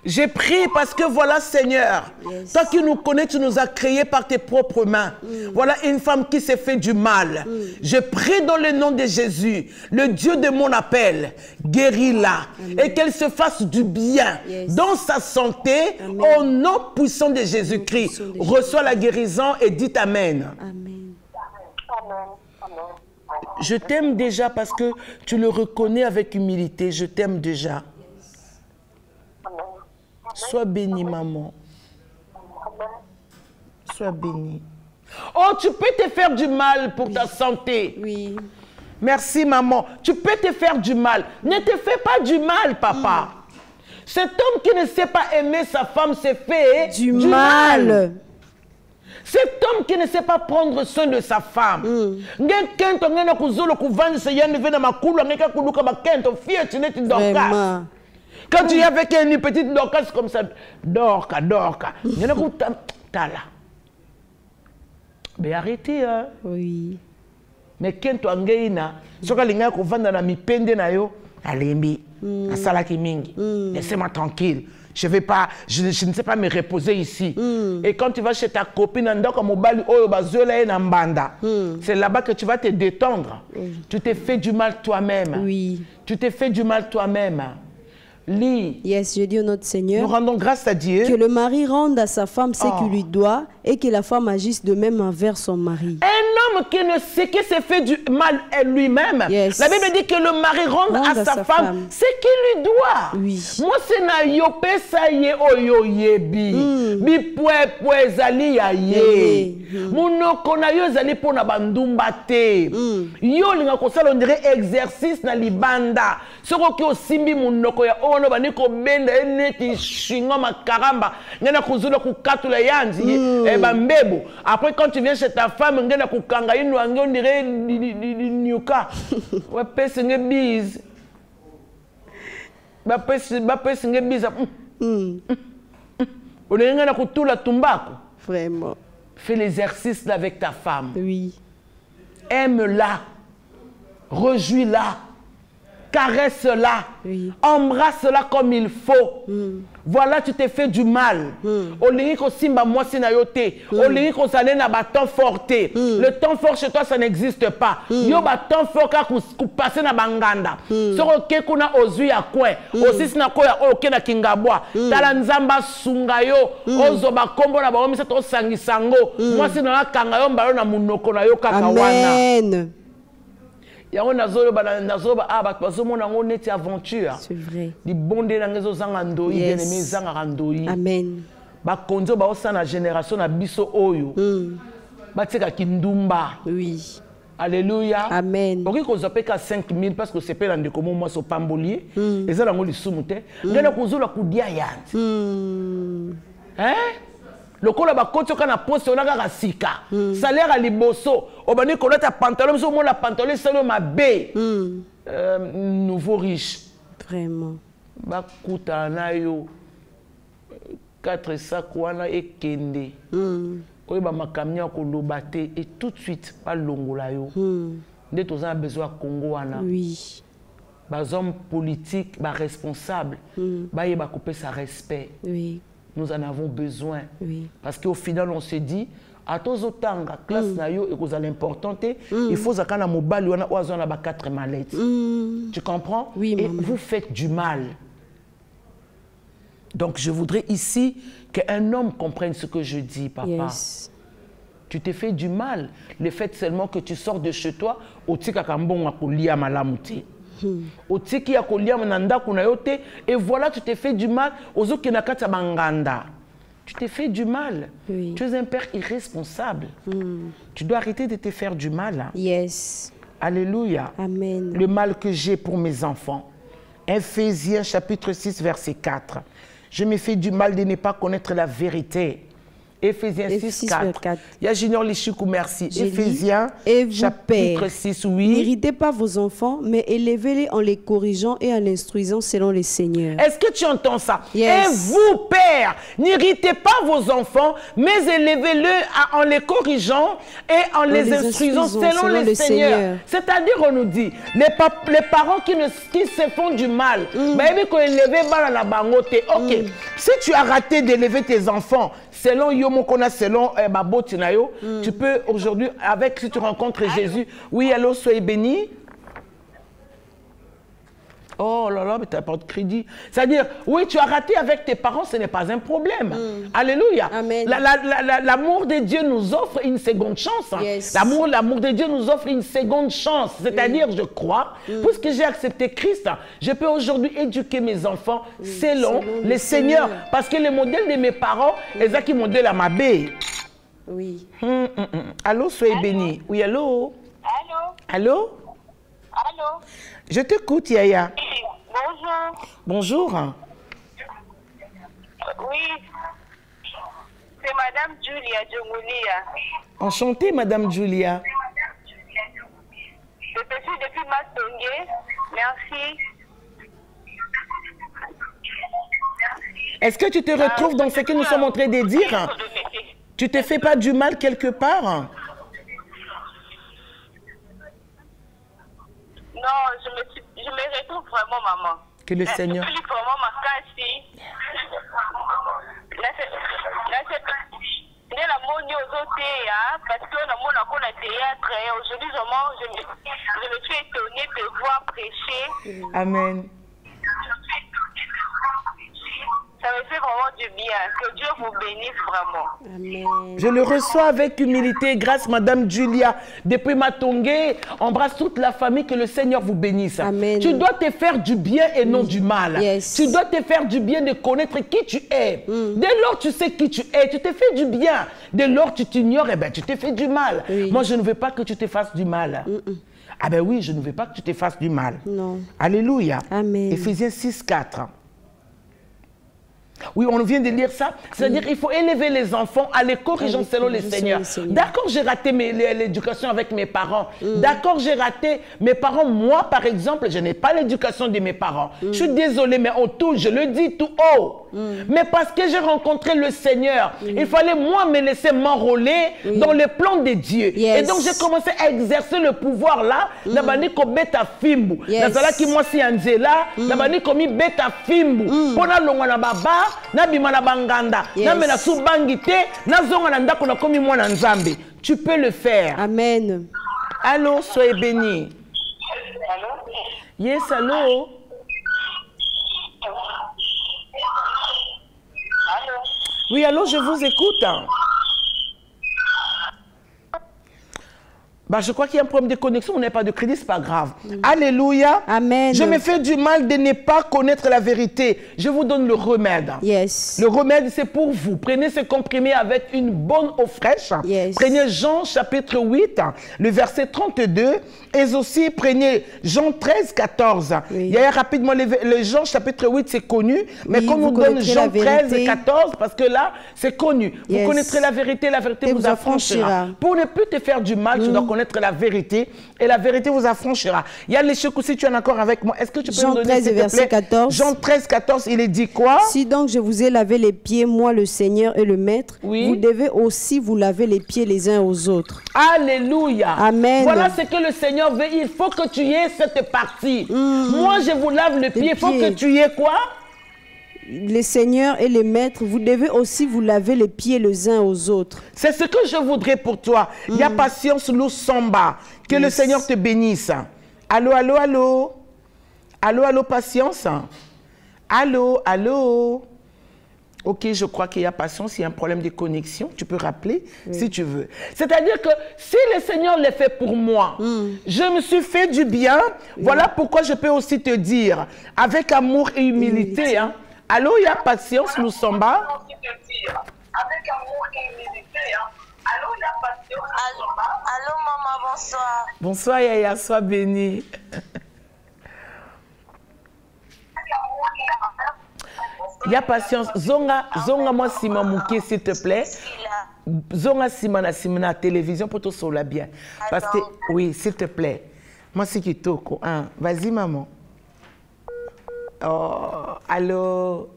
J'ai prié parce que voilà, Seigneur, toi qui nous connais, tu nous as créés par tes propres mains. Voilà une femme qui s'est fait du mal. Je prie dans le nom de Jésus, le Dieu de mon appel, guéris-la et qu'elle se fasse du bien dans sa santé. Au nom puissant de Jésus-Christ, reçois la guérison et dis Amen. Amen. Amen. Amen. Je t'aime déjà parce que tu le reconnais avec humilité. Je t'aime déjà. Sois bénie, maman. Sois bénie. Oh, tu peux te faire du mal pour ta santé. Oui. Merci, maman. Tu peux te faire du mal. Ne te fais pas du mal, papa. Cet homme qui ne sait pas aimer sa femme s'est fait du mal. Cet homme qui ne sait pas prendre soin de sa femme. Quand tu es avec une petite Dorcas comme ça, Dorca. Mais arrêtez, hein. Oui. Mais quand tu as un laissez-moi tranquille. Je ne sais pas me reposer ici. Et quand tu vas chez ta copine, c'est là-bas que tu vas te détendre. Tu t'es fait du mal toi-même. Oui. Tu t'es fait du mal toi-même. Yes, je dis au notre Seigneur. Nous rendons grâce à Dieu. Que le mari rende à sa femme ce qu'il lui doit et que la femme agisse de même envers son mari. Un homme qui ne sait que s'est fait du mal lui-même. Yes. La Bible dit que le mari rende à sa femme ce qu'il lui doit. Oui. Moi, c'est na yope sa ye oyo yebi. Bi pwe zali ya ye. Munoko na yo zali pona bandumba te. Yo linga kosala on dirait exercice na libanda. Soko ki osimbi munoko ya ono baniko benda eneti shingo makaramba. Ngena kuzula kukatula yanzi bambebo. Après quand tu viens chez ta femme ngena kukanga inu ange on dirait nyuka. Ouais pese nge bise. Ba pese nge bise. On est ngena kutula tumbako. Vraiment. Fais l'exercice avec ta femme. Oui. Aime-la. Rejouis-la. Caresse-la. Oui. Embrasse-la comme il faut. Voilà, tu t'es fait du mal. Le temps fort chez toi, ça n'existe pas. Yo ba temps fort ka passer na banganda. Soko ke kuna ozui ya kwe. Osisi na ko ya oke na kingabwa. Tala nzamba sunga yo. Ozo ba kombo na ba omisa to sangisango. Mwasi na kanga yo mbalo na munoko na yo kaka wana. Amen. C'est vrai. Yes. Amen. Oui. Alléluia. Amen. Ok, qu'on s'appelle qu'à 5 000 parce que c'est pas dans des communs moi au pambolier. Et ça, on les soumute. Il y a qu'on la coudia yant. Hein? Le col a côté qu'on a posté on a rasika. Salaire à liboso. Au bani qu'on a ta pantalon, so la pantalon c'est ma baie. Nouveau riche. Vraiment. Ba kuta na yo 4 sacs wana e kende. Oye ba makamia ko lobate et tout de suite pas longola yo. Ndé tous a besoin Congo wana. Oui. Ba hommes politiques, ba responsables, ba yeba couper sa respect. Oui. Nous en avons besoin. Oui. Parce qu'au final, on se dit, à tous autant, la classe nayo et que l'important, il faut que na mobile on a 4 mallettes. Tu comprends? Oui, et maman. vous faites du mal. Donc je voudrais ici qu'un homme comprenne ce que je dis, papa. Yes. Tu t'es fait du mal. Le fait seulement que tu sors de chez toi, au tika kambon akolia malamuti. Et voilà, tu t'es fait du mal. Tu t'es fait du mal. Oui. Tu es un père irresponsable. Tu dois arrêter de te faire du mal. Yes. Alléluia. Amen. Le mal que j'ai pour mes enfants. Ephésiens chapitre 6 verset 4. Je me fais du mal de ne pas connaître la vérité. Ephésiens 6, 4. Il y a Junior Lichikou, merci. Ephésiens chapitre 6, oui. N'irritez pas vos enfants, mais élevez-les en les corrigeant et en l'instruisant selon le Seigneur. Est-ce que tu entends ça? Yes. Et vous, pères, n'irritez pas vos enfants, mais élevez-les en les corrigeant et en les instruisant selon le Seigneur. C'est-à-dire, on nous dit, les parents qui se font du mal, ok, si tu as raté d'élever tes enfants, selon Yomokona, selon Babotinayo, tu peux aujourd'hui, avec si tu rencontres Jésus, oui, allô, soyez bénis. Oh, Oh là là, mais tu n'as pas de crédit. C'est-à-dire, oui, tu as raté avec tes parents, ce n'est pas un problème. Alléluia. L'amour de Dieu nous offre une seconde chance. Hein. Yes. L'amour de Dieu nous offre une seconde chance. C'est-à-dire, je crois, puisque j'ai accepté Christ, je peux aujourd'hui éduquer mes enfants selon le Seigneur. Parce que le modèle de mes parents, c'est qui modèle à ma baie. Oui. Allô, soyez bénis. Oui, allô? Allô? Allô? Allô? Je t'écoute, Yaya. Bonjour. Bonjour. Oui. C'est Madame Julia Djongoulia. Enchantée, Madame Julia. Je te suis depuis Matongé. Merci. Est-ce que tu te retrouves dans ce que nous sommes en train de dire? Tu te fais pas du mal quelque part? Non, je me retrouve vraiment, maman. Que le Seigneur... Parce que on a théâtre, aujourd'hui, je me suis étonnée de voir prêcher. Amen. Ça me fait vraiment du bien. Que Dieu vous bénisse vraiment. Amen. Je le reçois avec humilité et grâce, Madame Julia. Depuis Matongé, embrasse toute la famille, que le Seigneur vous bénisse. Amen. Tu dois te faire du bien et non du mal. Yes. Tu dois te faire du bien de connaître qui tu es. Dès lors tu sais qui tu es, tu te fais du bien. Dès lors tu t'ignores, eh ben, tu te fais du mal. Oui. Moi, je ne veux pas que tu te fasses du mal. Ah ben oui, je ne veux pas que tu te fasses du mal. Non. Alléluia. Amen. Éphésiens 6, 4. Oui, on vient de lire ça. C'est-à-dire qu'il faut élever les enfants à les corrigeant selon le Seigneur. D'accord, j'ai raté l'éducation avec mes parents. D'accord, j'ai raté mes parents. Moi, par exemple, je n'ai pas l'éducation de mes parents. Je suis désolée, mais on touche, je le dis tout haut. Mais parce que j'ai rencontré le Seigneur, il fallait moi me laisser m'enrôler dans le plan de Dieu. Yes. Et donc, j'ai commencé à exercer le pouvoir là. Nabani ko beta fimbu. Nazala ki moi si anzela. Nabani komi beta fimbu. Pona longa na baba. Nabima na banganda. Namena subangite. Nazonga na ndako na komi mwana nzambe. Tu peux le faire. Amen. Allô, soyez bénis. Allô? Yes, allô. Allô? Oui, allô, je vous écoute. Bah, je crois qu'il y a un problème de connexion, on n'a pas de crédit, c'est pas grave. Alléluia. Amen. Je me fais du mal de ne pas connaître la vérité. Je vous donne le remède. Yes. Le remède, c'est pour vous. Prenez ce comprimé avec une bonne eau fraîche. Yes. Prenez Jean chapitre 8, le verset 32. Et aussi, prenez Jean 13, 14. Oui. Il y a rapidement le Jean chapitre 8, c'est connu. Mais oui, comme on donne Jean 13, 14, parce que là, c'est connu. Yes. Vous connaîtrez la vérité vous affranchira. Pour ne plus te faire du mal, tu dois connaître la vérité. Et la vérité vous affranchira. Il y a les chèques aussi, tu en as encore avec moi. Est-ce que tu peux me donner, s'il te plaît, 14. Jean 13, 14, il est dit quoi? Si donc je vous ai lavé les pieds, moi le Seigneur et le Maître, vous devez aussi vous laver les pieds les uns aux autres. Alléluia. Amen. Voilà ce que le Seigneur veut. Il faut que tu aies cette partie. Moi, je vous lave le pied. Il faut que tu aies quoi? Les seigneurs et les maîtres, vous devez aussi vous laver les pieds les uns aux autres. C'est ce que je voudrais pour toi. Il y a patience, nous samba. Que le Seigneur te bénisse. Allô, allô, allô. Allô, allô, patience. Allô, allô. Ok, je crois qu'il y a patience, il y a un problème de connexion. Tu peux rappeler si tu veux. C'est-à-dire que si le Seigneur l'a fait pour moi, je me suis fait du bien. Voilà pourquoi je peux aussi te dire, avec amour et humilité, hein. Allô, il y a patience, nous sommes bas. Avec amour et humilité, hein. Allô, il y a patience, nous sommes bas. Allô, maman, bonsoir. Bonsoir, Yaya, sois bénie. Il y a patience. Zonga moi Sima Mouké, s'il te plaît. Zonga Simana Simana télévision pour te sauver bien. Parce que, oui, s'il te plaît. Moi, c'est qui toko. Hein. Vas-y, maman. Oh, allô.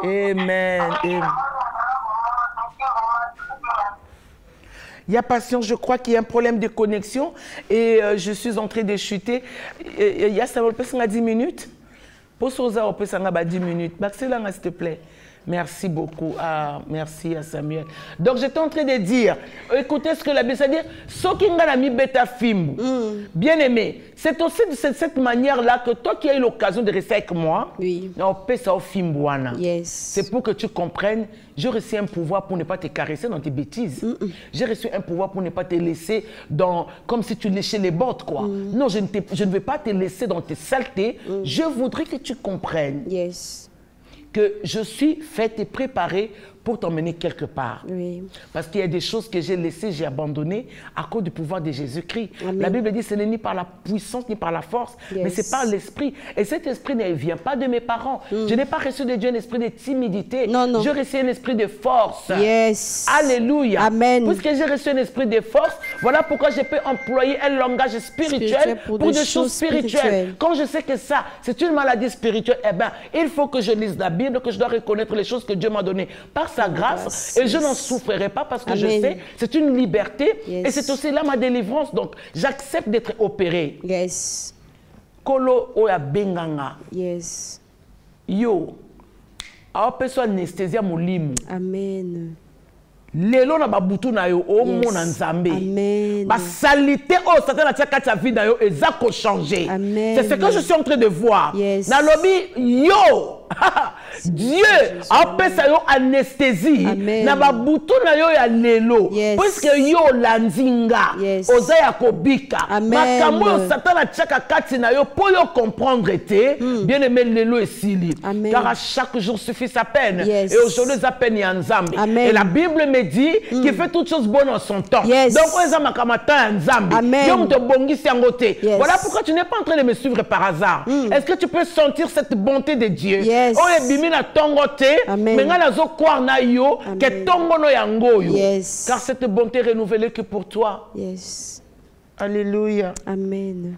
Amen. Amen. Il y a patience, je crois qu'il y a un problème de connexion et je suis en train de chuter. Il y a ça, on peut 10 minutes. Pour ça, on peut 10 minutes. S'il te plaît. Merci beaucoup. Ah, merci à Samuel. Donc, j'étais en train de dire, écoutez ce que la Bible, c'est-à-dire, bien aimé, c'est aussi de cette manière-là que toi qui as eu l'occasion de rester avec moi, c'est pour que tu comprennes, j'ai reçu un pouvoir pour ne pas te caresser dans tes bêtises. J'ai reçu un pouvoir pour ne pas te laisser comme si tu léchais les bottes, quoi. Non, je ne vais pas te laisser dans tes saletés. Je voudrais que tu comprennes. Que je suis faite et préparée pour t'emmener quelque part. Parce qu'il y a des choses que j'ai laissées, j'ai abandonnées à cause du pouvoir de Jésus-Christ. La Bible dit ce n'est ni par la puissance ni par la force, mais c'est par l'esprit. Et cet esprit ne vient pas de mes parents. Je n'ai pas reçu de Dieu un esprit de timidité. J'ai reçu un esprit de force. Alléluia. Amen. Puisque j'ai reçu un esprit de force, voilà pourquoi je peux employer un langage spirituel pour des choses spirituelles. Quand je sais que ça, c'est une maladie spirituelle, eh bien, il faut que je lise la Bible, que je dois reconnaître les choses que Dieu m'a données par sa grâce, et je n'en souffrirai pas parce que je sais, c'est une liberté, et c'est aussi là ma délivrance. Donc, j'accepte d'être opéré. Kolo oya benganga. Yo, aopeso anesthésia molimo. Amen. Lelo na babutu na yo o mona nzambe. Ba salité o satan na tia kati vie na yo ezako changer. C'est ce que je suis en train de voir. Na lobi yo Dieu a fait ça anesthésie na babutu na yo ya lelo puisque yo landinga oza ya kobika makambo satan na tia kati na yo pour yo comprendre te bien aimé lelo esili car à chaque jour suffit sa peine et aujourd'hui sa peine ya nzambe et la Bible me dit qu'il fait toutes choses bonnes en son temps. Donc oza makamata nzambe yo mto bongisi yango te. Voilà pourquoi tu n'es pas en train de me suivre par hasard. Est-ce que tu peux sentir cette bonté de Dieu? Oye bimina tongote menga nazo croire na yo ke tongono yango yo car cette bonté renouvelée que pour toi. Alléluia. Amen.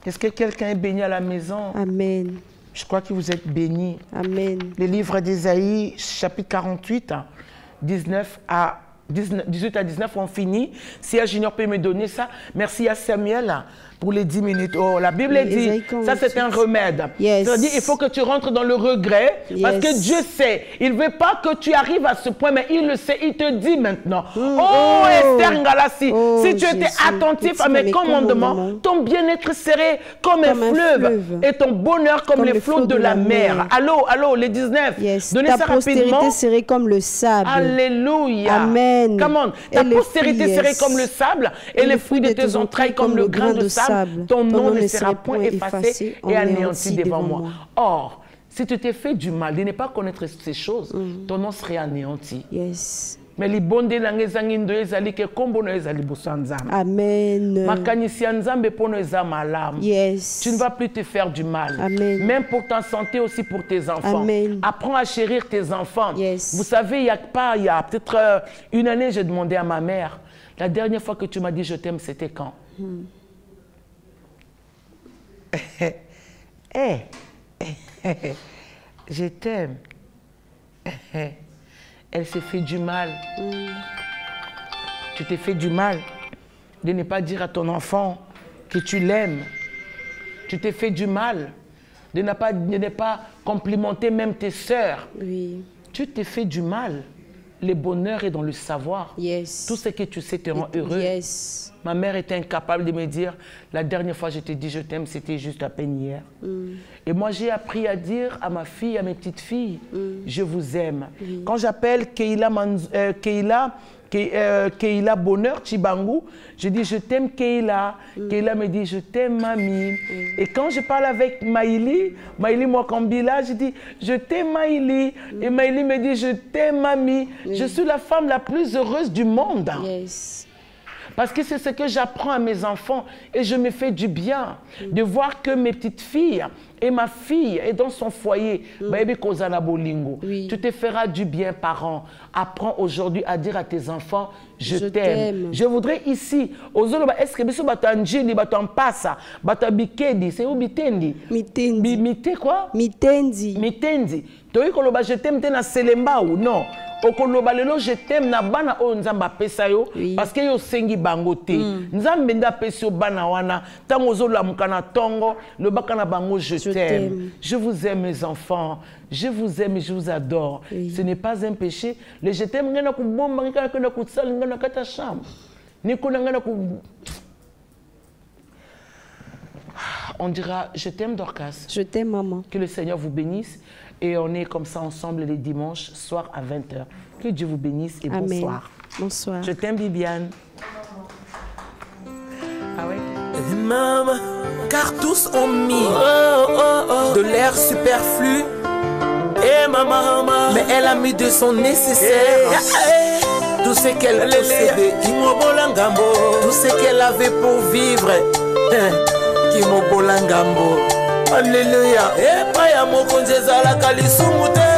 Est-ce que quelqu'un est béni à la maison? Amen. Je crois que vous êtes bénis. Amen. Le livre d'Ésaïe, chapitre 48, 18 à 19, on finit. Si un junior peut me donner ça, merci à Samuel pour les 10 minutes. Oh, la Bible dit, ça c'est un remède. C'est-à-dire, il faut que tu rentres dans le regret, parce que Dieu sait. Il ne veut pas que tu arrives à ce point, mais il le sait. Il te dit maintenant, oh Esther Ngalassi, si tu étais attentif à mes commandements, ton bien-être serait comme un fleuve, et ton bonheur comme les flots de la mer. Allô, allô, les 19. Donnez ça rapidement. Ta postérité serait comme le sable. Alléluia. Amen. Come on. Ta postérité serait comme le sable, et les fruits de tes entrailles comme le grain de sable. Ton nom ne sera point effacé et anéanti devant moi. Or, si tu t'es fait du mal, de ne pas connaître ces choses, ton nom serait anéanti. Mais les bondes langezangindo ezali ke kombo no ezali bosanzam. Amen. Makanisi nzambe pono ezamalam. Tu ne vas plus te faire du mal. Amen. Même pour ta santé aussi pour tes enfants. Amen. Apprends à chérir tes enfants. Vous savez, il y a peut-être une année, j'ai demandé à ma mère, la dernière fois que tu m'as dit je t'aime, c'était quand? Je t'aime. Elle s'est fait du mal. Tu t'es fait du mal de ne pas dire à ton enfant que tu l'aimes. Tu t'es fait du mal de ne pas complimenter même tes sœurs. Tu t'es fait du mal. Le bonheur est dans le savoir. Tout ce que tu sais te rend heureux. Ma mère était incapable de me dire, la dernière fois je t'ai dit je t'aime, c'était juste à peine hier. Et moi j'ai appris à dire à ma fille, à mes petites filles, je vous aime. Quand j'appelle Keila Bonheur Chibangu, je dis je t'aime Keila. Keila me dit je t'aime mamie. Et quand je parle avec Maïli Mwakambila, je dis je t'aime Maïli. Et Maïli me dit je t'aime mamie. Je suis la femme la plus heureuse du monde. Parce que c'est ce que j'apprends à mes enfants et je me fais du bien de voir que mes petites filles et ma fille est dans son foyer. Tu te feras du bien, parents. Apprends aujourd'hui à dire à tes enfants, je t'aime. Je voudrais ici, est-ce que vous c'est où Mitendi? Mite quoi? Mitendi. Mitendi. Je t'aime na Selemba ou non? okoloba lelo je t'aime na bana o nzamba pesa yo parce que yo sengi bango te nzambe nda pesa yo bana wana tango zo lamuka na tongo le bakana bango je t'aime je vous aime mes enfants je vous aime et je vous adore ce n'est pas un péché le je t'aime ngana ku bomba ngana ku tsala ngana kata chambre ni ko ngana ku on dira je t'aime Dorcas je t'aime maman que le Seigneur vous bénisse. Et on est comme ça ensemble les dimanches, soir à 20h. Que Dieu vous bénisse et Amen. Bonsoir. Bonsoir. Je t'aime, Bibiane. Ah ouais? Maman, car tous ont mis de l'air superflu. Et maman, mais elle a mis de son nécessaire. Tout ce qu'elle possédait, tout ce qu'elle avait pour vivre. Alléluia. Et pas ya mokonzeza la kalisumu te.